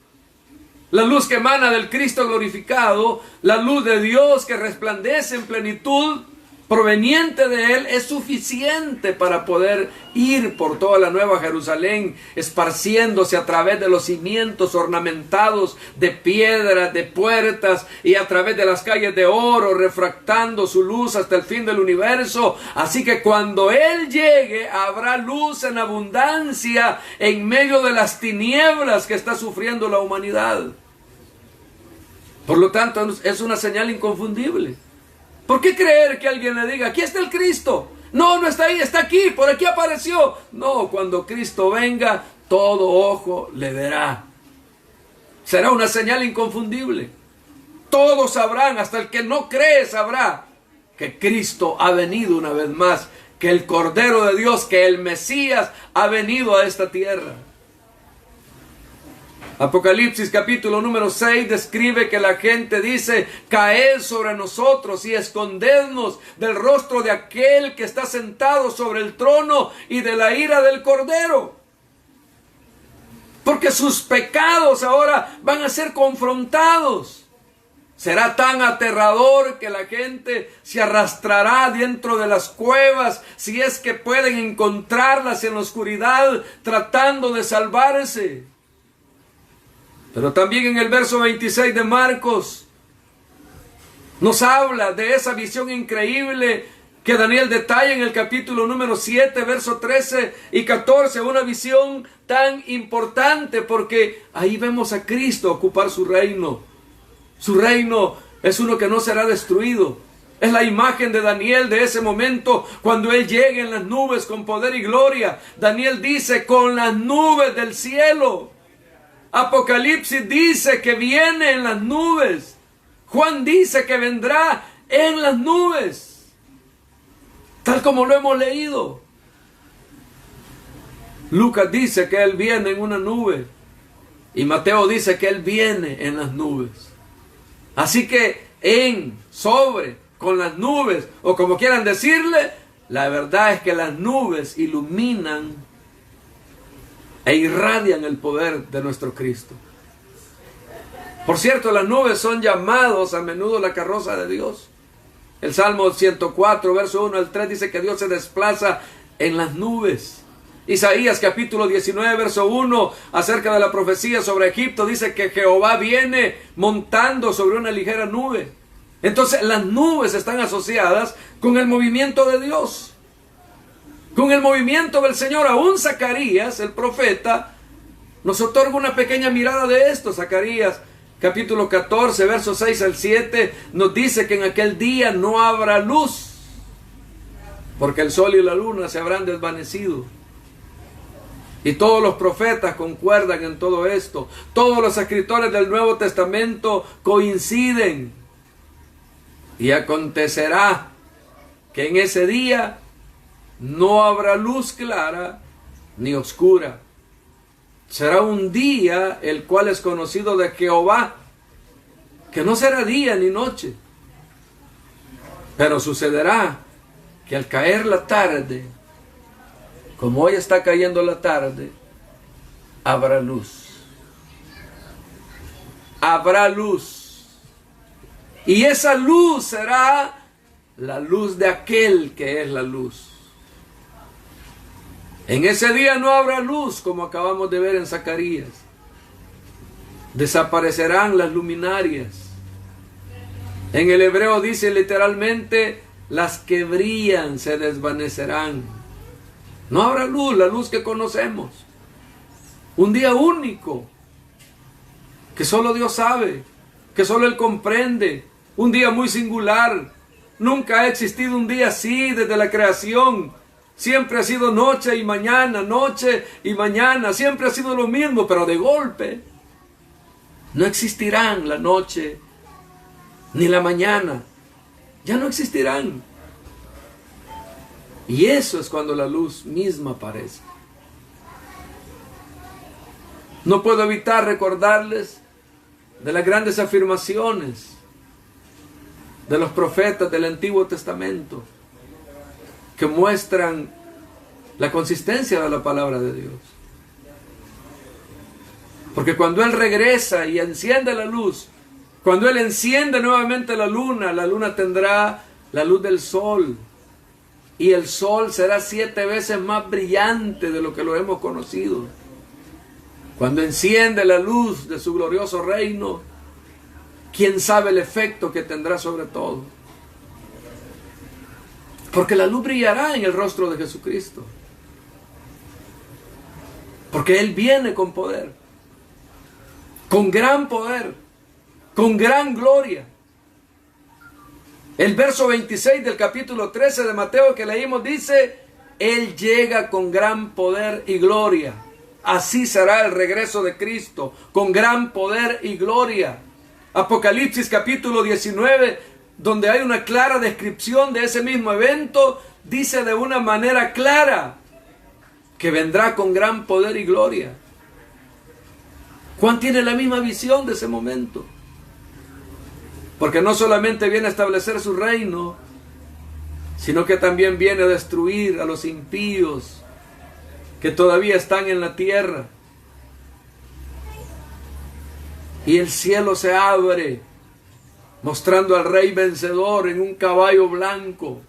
La luz que emana del Cristo glorificado, la luz de Dios que resplandece en plenitud, proveniente de Él, es suficiente para poder ir por toda la Nueva Jerusalén, esparciéndose a través de los cimientos ornamentados de piedras, de puertas, y a través de las calles de oro, refractando su luz hasta el fin del universo. Así que cuando Él llegue, habrá luz en abundancia en medio de las tinieblas que está sufriendo la humanidad. Por lo tanto, es una señal inconfundible. ¿Por qué creer que alguien le diga, aquí está el Cristo? No, no está ahí, está aquí, por aquí apareció. No, cuando Cristo venga, todo ojo le verá. Será una señal inconfundible. Todos sabrán, hasta el que no cree sabrá, que Cristo ha venido una vez más, que el Cordero de Dios, que el Mesías ha venido a esta tierra. Apocalipsis capítulo número 6 describe que la gente dice, caed sobre nosotros y escondednos del rostro de aquel que está sentado sobre el trono y de la ira del Cordero. Porque sus pecados ahora van a ser confrontados. Será tan aterrador que la gente se arrastrará dentro de las cuevas, si es que pueden encontrarlas en la oscuridad, tratando de salvarse. Pero también en el verso 26 de Marcos nos habla de esa visión increíble que Daniel detalla en el capítulo número 7, verso 13 y 14, una visión tan importante porque ahí vemos a Cristo ocupar su reino. Su reino es uno que no será destruido. Es la imagen de Daniel de ese momento cuando él llegue en las nubes con poder y gloria. Daniel dice, con las nubes del cielo. Apocalipsis dice que viene en las nubes. Juan dice que vendrá en las nubes, tal como lo hemos leído. Lucas dice que Él viene en una nube y Mateo dice que Él viene en las nubes. Así que con las nubes, o como quieran decirle, la verdad es que las nubes iluminan e irradian el poder de nuestro Cristo. Por cierto, las nubes son llamados a menudo la carroza de Dios. El Salmo 104, verso 1 al 3 dice que Dios se desplaza en las nubes. Isaías capítulo 19, verso 1, acerca de la profecía sobre Egipto, dice que Jehová viene montando sobre una ligera nube. Entonces las nubes están asociadas con el movimiento de Dios, con el movimiento del Señor. Aún Zacarías, el profeta, nos otorga una pequeña mirada de esto. Zacarías capítulo 14, versos 6 al 7, nos dice que en aquel día no habrá luz, porque el sol y la luna se habrán desvanecido. Y todos los profetas concuerdan en todo esto. Todos los escritores del Nuevo Testamento coinciden. Y acontecerá que en ese día no habrá luz clara ni oscura. Será un día el cual es conocido de Jehová, que no será día ni noche. Pero sucederá que al caer la tarde, como hoy está cayendo la tarde, habrá luz. Habrá luz. Y esa luz será la luz de aquel que es la luz. En ese día no habrá luz, como acabamos de ver en Zacarías. Desaparecerán las luminarias. En el hebreo dice literalmente, las que brillan se desvanecerán. No habrá luz, la luz que conocemos. Un día único, que solo Dios sabe, que solo Él comprende. Un día muy singular. Nunca ha existido un día así desde la creación. Siempre ha sido noche y mañana, siempre ha sido lo mismo, pero de golpe no existirán la noche ni la mañana, ya no existirán. Y eso es cuando la luz misma aparece. No puedo evitar recordarles de las grandes afirmaciones de los profetas del Antiguo Testamento, que muestran la consistencia de la palabra de Dios. Porque cuando Él regresa y enciende la luz, cuando Él enciende nuevamente la luna tendrá la luz del sol, y el sol será 7 veces más brillante de lo que lo hemos conocido. Cuando enciende la luz de su glorioso reino, ¿quién sabe el efecto que tendrá sobre todo? Porque la luz brillará en el rostro de Jesucristo. Porque Él viene con poder, con gran poder, con gran gloria. El verso 26 del capítulo 13 de Mateo que leímos dice, Él llega con gran poder y gloria. Así será el regreso de Cristo, con gran poder y gloria. Apocalipsis capítulo 19, donde hay una clara descripción de ese mismo evento, dice de una manera clara que vendrá con gran poder y gloria. Juan tiene la misma visión de ese momento, porque no solamente viene a establecer su reino, sino que también viene a destruir a los impíos que todavía están en la tierra. Y el cielo se abre, mostrando al Rey vencedor en un caballo blanco,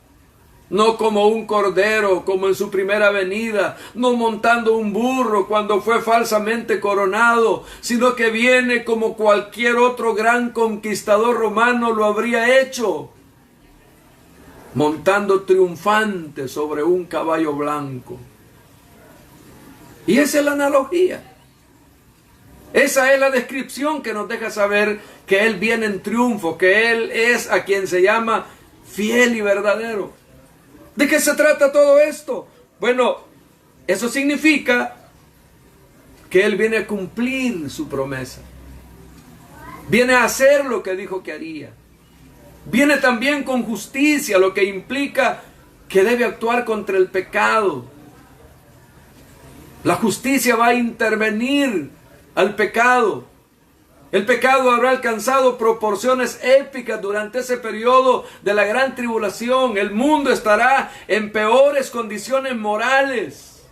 no como un cordero, como en su primera venida, no montando un burro cuando fue falsamente coronado, sino que viene como cualquier otro gran conquistador romano lo habría hecho, montando triunfante sobre un caballo blanco. Y esa es la analogía. Esa es la descripción que nos deja saber que Él viene en triunfo, que Él es a quien se llama fiel y verdadero. ¿De qué se trata todo esto? Bueno, eso significa que Él viene a cumplir su promesa. Viene a hacer lo que dijo que haría. Viene también con justicia, lo que implica que debe actuar contra el pecado. La justicia va a intervenir al pecado. El pecado habrá alcanzado proporciones épicas durante ese periodo de la gran tribulación. El mundo estará en peores condiciones morales.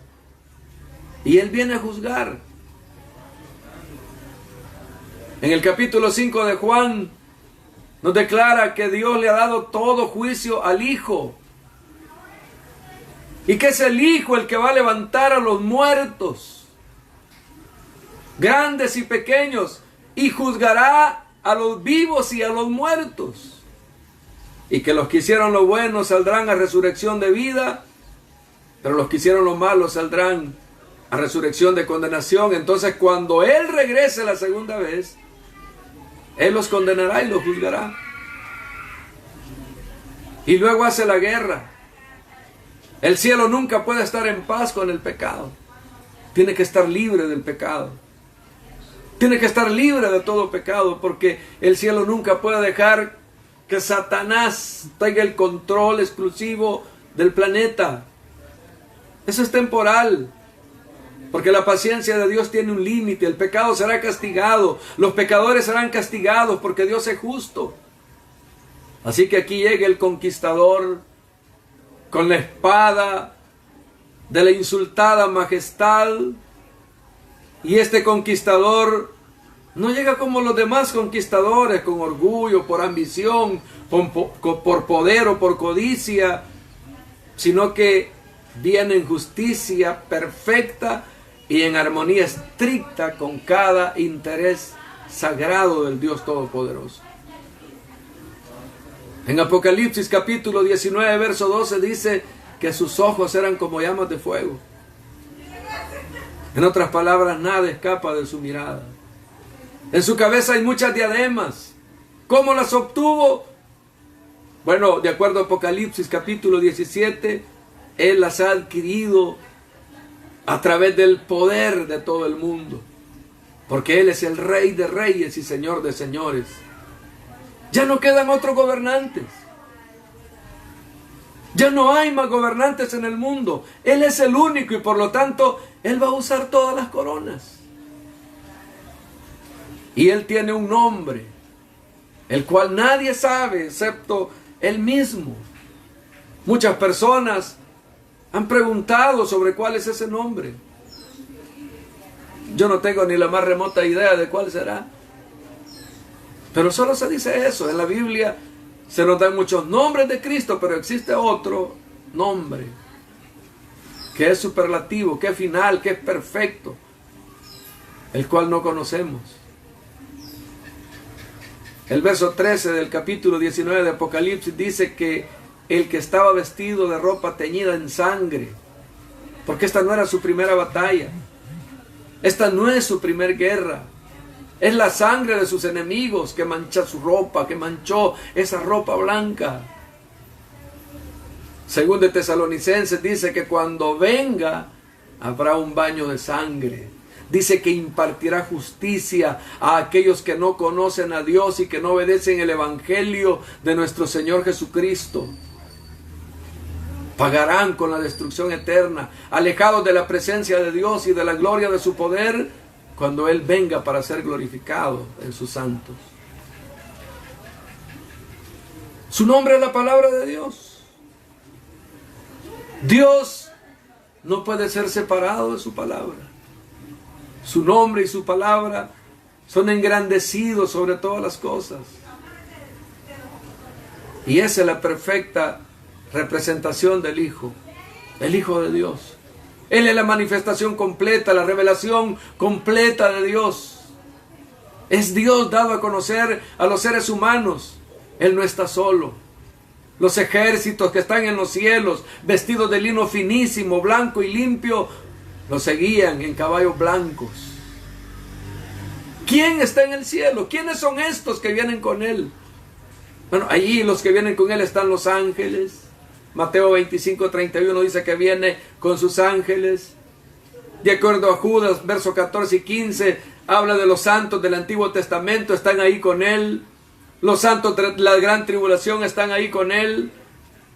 Y Él viene a juzgar. En el capítulo 5 de Juan nos declara que Dios le ha dado todo juicio al Hijo. Y que es el Hijo el que va a levantar a los muertos, grandes y pequeños, y juzgará a los vivos y a los muertos. Y que los que hicieron lo bueno saldrán a resurrección de vida, pero los que hicieron lo malo saldrán a resurrección de condenación. Entonces, cuando Él regrese la segunda vez, Él los condenará y los juzgará. Y luego hace la guerra. El cielo nunca puede estar en paz con el pecado. Tiene que estar libre del pecado. Tiene que estar libre de todo pecado, porque el cielo nunca puede dejar que Satanás tenga el control exclusivo del planeta. Eso es temporal. Porque la paciencia de Dios tiene un límite. El pecado será castigado. Los pecadores serán castigados porque Dios es justo. Así que aquí llega el conquistador con la espada de la insultada majestad. Y este conquistador no llega como los demás conquistadores, con orgullo, por ambición, por poder o por codicia, sino que viene en justicia perfecta y en armonía estricta con cada interés sagrado del Dios Todopoderoso. En Apocalipsis capítulo 19, verso 12 dice que sus ojos eran como llamas de fuego. En otras palabras, nada escapa de su mirada. En su cabeza hay muchas diademas. ¿Cómo las obtuvo? Bueno, de acuerdo a Apocalipsis capítulo 17, Él las ha adquirido a través del poder de todo el mundo. Porque Él es el Rey de reyes y Señor de señores. Ya no quedan otros gobernantes. Ya no hay más gobernantes en el mundo. Él es el único y por lo tanto Él va a usar todas las coronas. Y Él tiene un nombre, el cual nadie sabe excepto Él mismo. Muchas personas han preguntado sobre cuál es ese nombre. Yo no tengo ni la más remota idea de cuál será. Pero solo se dice eso. En la Biblia se nos dan muchos nombres de Cristo, pero existe otro nombre que es superlativo, que es final, que es perfecto, el cual no conocemos. El verso 13 del capítulo 19 de Apocalipsis dice que el que estaba vestido de ropa teñida en sangre, porque esta no era su primera batalla, esta no es su primer guerra, es la sangre de sus enemigos que mancha su ropa, que manchó esa ropa blanca. Según de Tesalonicenses dice que cuando venga habrá un baño de sangre. Dice que impartirá justicia a aquellos que no conocen a Dios y que no obedecen el evangelio de nuestro Señor Jesucristo. Pagarán con la destrucción eterna, alejados de la presencia de Dios y de la gloria de su poder, cuando Él venga para ser glorificado en sus santos. Su nombre es la palabra de Dios. Dios no puede ser separado de su palabra. Su nombre y su palabra son engrandecidos sobre todas las cosas. Y esa es la perfecta representación del Hijo, el Hijo de Dios. Él es la manifestación completa, la revelación completa de Dios. Es Dios dado a conocer a los seres humanos. Él no está solo. Los ejércitos que están en los cielos, vestidos de lino finísimo, blanco y limpio, los seguían en caballos blancos. ¿Quién está en el cielo? ¿Quiénes son estos que vienen con Él? Bueno, allí los que vienen con Él están los ángeles. Mateo 25:31 dice que viene con sus ángeles. De acuerdo a Judas, versos 14 y 15, habla de los santos del Antiguo Testamento, están ahí con Él. Los santos de la gran tribulación están ahí con Él.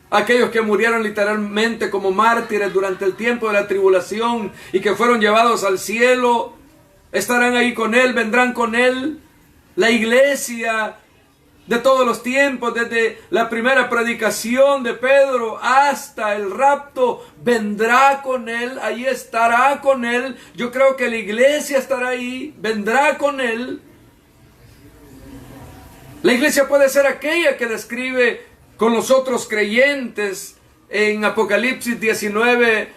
Aquellos que murieron literalmente como mártires durante el tiempo de la tribulación y que fueron llevados al cielo, estarán ahí con Él, vendrán con Él. La iglesia de todos los tiempos, desde la primera predicación de Pedro hasta el rapto, vendrá con Él, ahí estará con Él. Yo creo que la iglesia estará ahí, vendrá con Él. La iglesia puede ser aquella que describe con los otros creyentes en Apocalipsis 19,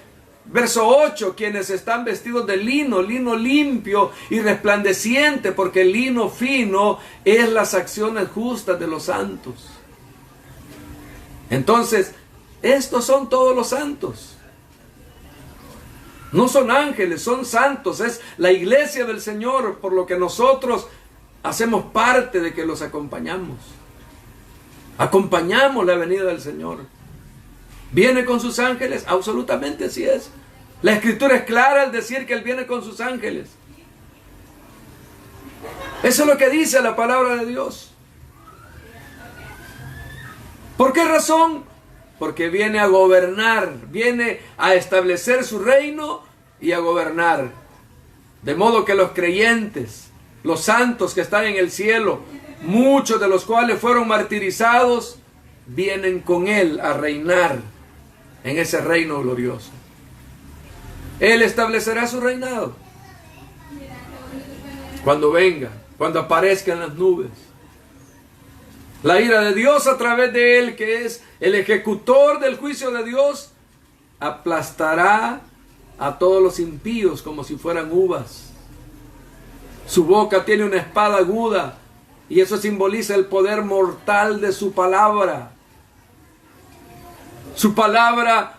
verso 8, quienes están vestidos de lino, lino limpio y resplandeciente, porque el lino fino es las acciones justas de los santos. Entonces, estos son todos los santos. No son ángeles, son santos, es la iglesia del Señor, por lo que nosotros hacemos parte de que los acompañamos. Acompañamos la venida del Señor. ¿Viene con sus ángeles? Absolutamente así es. La Escritura es clara al decir que Él viene con sus ángeles. Eso es lo que dice la palabra de Dios. ¿Por qué razón? Porque viene a gobernar, viene a establecer su reino y a gobernar. De modo que los creyentes, los santos que están en el cielo, muchos de los cuales fueron martirizados, vienen con Él a reinar en ese reino glorioso. Él establecerá su reinado cuando venga, cuando aparezca en las nubes. La ira de Dios a través de Él, que es el ejecutor del juicio de Dios, aplastará a todos los impíos como si fueran uvas. Su boca tiene una espada aguda y eso simboliza el poder mortal de su palabra. Su palabra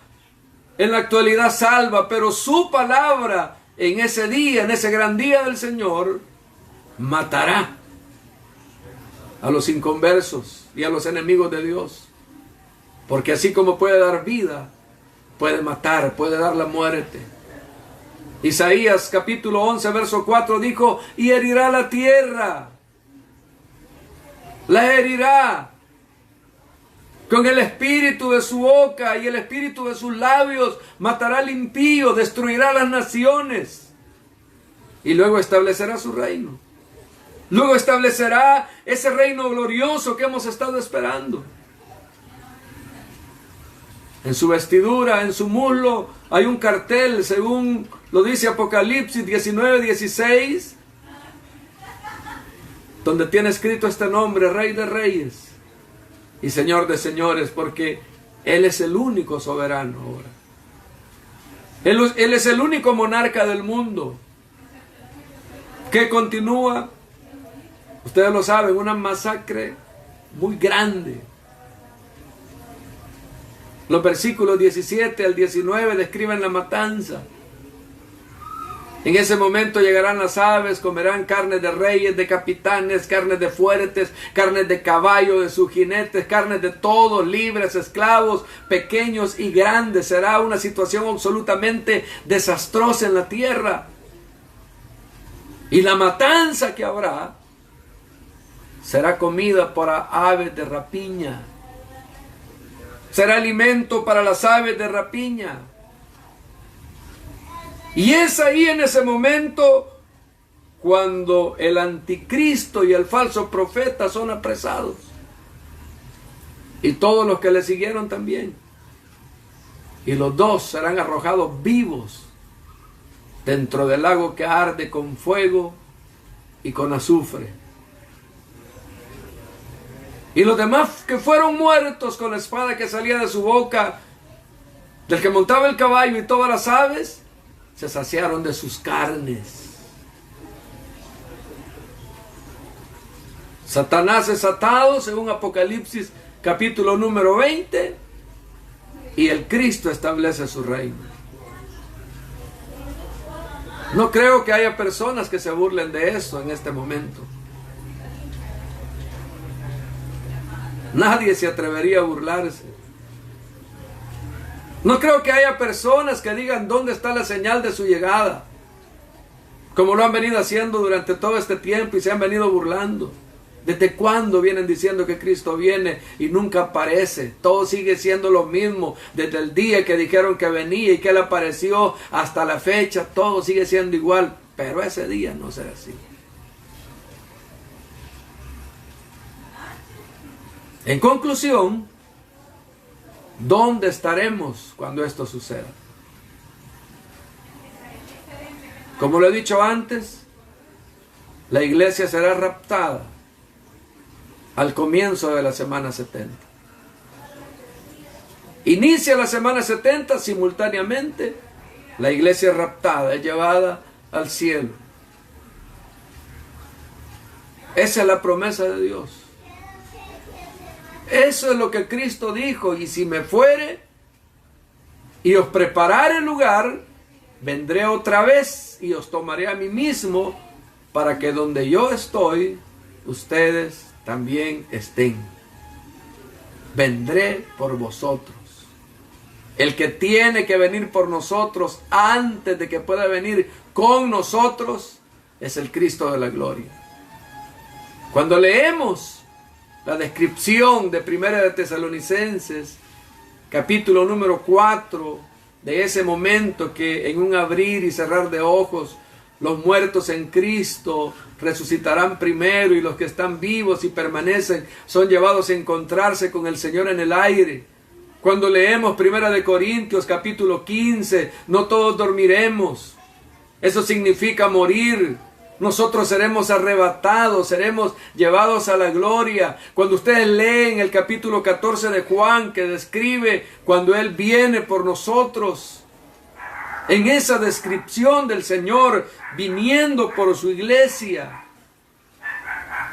en la actualidad salva, pero su palabra en ese día, en ese gran día del Señor, matará a los inconversos y a los enemigos de Dios. Porque así como puede dar vida, puede matar, puede dar la muerte. Isaías capítulo 11, verso 4 dijo: y herirá la tierra, la herirá con el espíritu de su boca y el espíritu de sus labios, matará al impío, destruirá las naciones y luego establecerá su reino. Luego establecerá ese reino glorioso que hemos estado esperando. En su vestidura, en su muslo, hay un cartel, según lo dice Apocalipsis 19:16, donde tiene escrito este nombre: Rey de Reyes y Señor de Señores, porque Él es el único soberano ahora. Él es el único monarca del mundo, que continúa, ustedes lo saben, una masacre muy grande. Los versículos 17 al 19 describen la matanza. En ese momento llegarán las aves, comerán carne de reyes, de capitanes, carne de fuertes, carne de caballo, de sus jinetes, carne de todos, libres, esclavos, pequeños y grandes. Será una situación absolutamente desastrosa en la tierra. Y la matanza que habrá será comida para aves de rapiña. Será alimento para las aves de rapiña. Y es ahí en ese momento cuando el anticristo y el falso profeta son apresados. Y todos los que le siguieron también. Y los dos serán arrojados vivos dentro del lago que arde con fuego y con azufre. Y los demás que fueron muertos con la espada que salía de su boca, del que montaba el caballo y todas las aves, se saciaron de sus carnes. Satanás es atado, según Apocalipsis capítulo número 20, y el Cristo establece su reino. No creo que haya personas que se burlen de eso en este momento. Nadie se atrevería a burlarse. No creo que haya personas que digan dónde está la señal de su llegada, como lo han venido haciendo durante todo este tiempo y se han venido burlando. ¿Desde cuándo vienen diciendo que Cristo viene y nunca aparece? Todo sigue siendo lo mismo. Desde el día que dijeron que venía y que Él apareció hasta la fecha, todo sigue siendo igual. Pero ese día no será así. En conclusión, ¿dónde estaremos cuando esto suceda? Como lo he dicho antes, la iglesia será raptada al comienzo de la semana 70. Inicia la semana 70, simultáneamente la iglesia es raptada, es llevada al cielo. Esa es la promesa de Dios. Eso es lo que Cristo dijo: y si me fuere y os preparare el lugar, vendré otra vez y os tomaré a mí mismo, para que donde yo estoy, ustedes también estén. Vendré por vosotros. El que tiene que venir por nosotros antes de que pueda venir con nosotros es el Cristo de la gloria. Cuando leemos la descripción de Primera de Tesalonicenses, capítulo número 4, de ese momento que en un abrir y cerrar de ojos los muertos en Cristo resucitarán primero y los que están vivos y permanecen son llevados a encontrarse con el Señor en el aire. Cuando leemos Primera de Corintios capítulo 15, no todos dormiremos. Eso significa morir. Nosotros seremos arrebatados, seremos llevados a la gloria. Cuando ustedes leen el capítulo 14 de Juan, que describe cuando Él viene por nosotros, en esa descripción del Señor viniendo por su iglesia,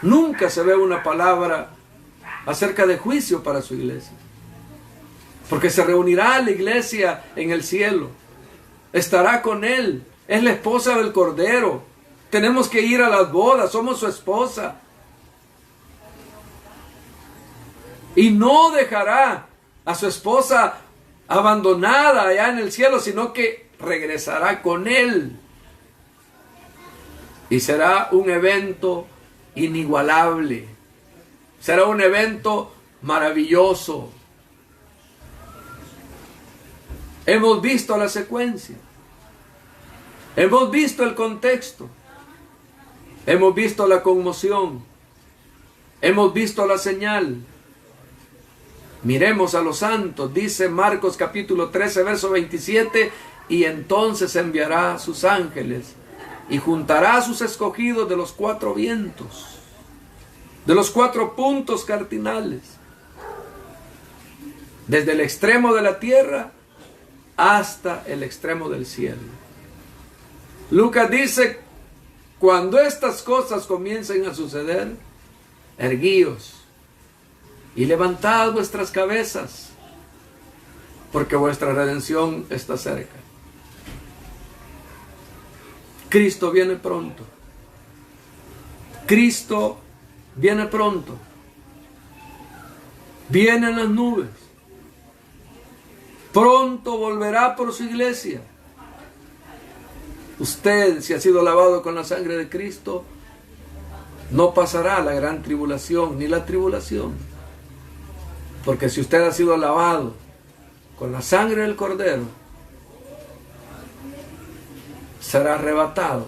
nunca se ve una palabra acerca de juicio para su iglesia. Porque se reunirá la iglesia en el cielo, estará con Él, es la esposa del Cordero. Tenemos que ir a las bodas, somos su esposa. Y no dejará a su esposa abandonada allá en el cielo, sino que regresará con Él. Y será un evento inigualable. Será un evento maravilloso. Hemos visto la secuencia. Hemos visto el contexto. Hemos visto la conmoción. Hemos visto la señal. Miremos a los santos, dice Marcos capítulo 13, verso 27, y entonces enviará a sus ángeles y juntará a sus escogidos de los 4 vientos, de los 4 puntos cardinales, desde el extremo de la tierra hasta el extremo del cielo. Lucas dice: cuando estas cosas comiencen a suceder, erguíos y levantad vuestras cabezas, porque vuestra redención está cerca. Cristo viene pronto. Cristo viene pronto. Viene en las nubes. Pronto volverá por su iglesia. Usted, si ha sido lavado con la sangre de Cristo, no pasará la gran tribulación ni la tribulación. Porque si usted ha sido lavado con la sangre del Cordero, será arrebatado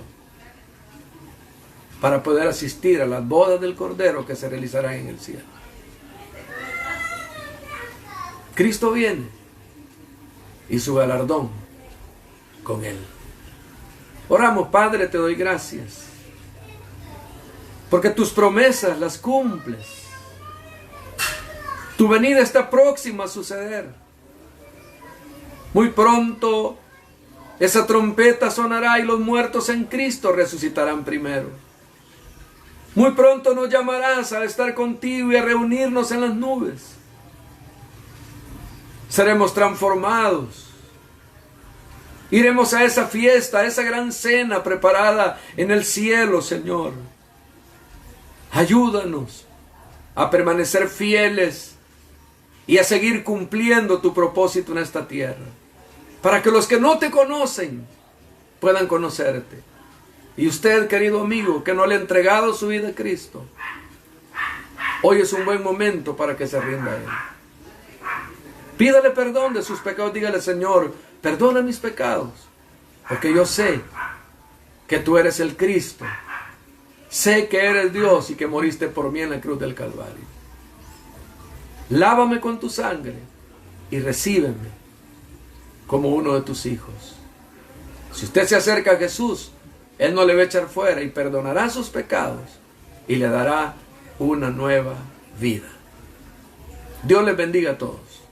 para poder asistir a las bodas del Cordero que se realizarán en el cielo. Cristo viene y su galardón con Él. Oramos. Padre, te doy gracias porque tus promesas las cumples. Tu venida está próxima a suceder. Muy pronto esa trompeta sonará y los muertos en Cristo resucitarán primero. Muy pronto nos llamarás a estar contigo y a reunirnos en las nubes. Seremos transformados. Iremos a esa fiesta, a esa gran cena preparada en el cielo, Señor. Ayúdanos a permanecer fieles y a seguir cumpliendo tu propósito en esta tierra, para que los que no te conocen puedan conocerte. Y usted, querido amigo, que no le ha entregado su vida a Cristo, hoy es un buen momento para que se rinda a Él. Pídale perdón de sus pecados. Dígale: Señor, perdona mis pecados, porque yo sé que tú eres el Cristo. Sé que eres Dios y que moriste por mí en la cruz del Calvario. Lávame con tu sangre y recíbeme como uno de tus hijos. Si usted se acerca a Jesús, Él no le va a echar fuera y perdonará sus pecados y le dará una nueva vida. Dios les bendiga a todos.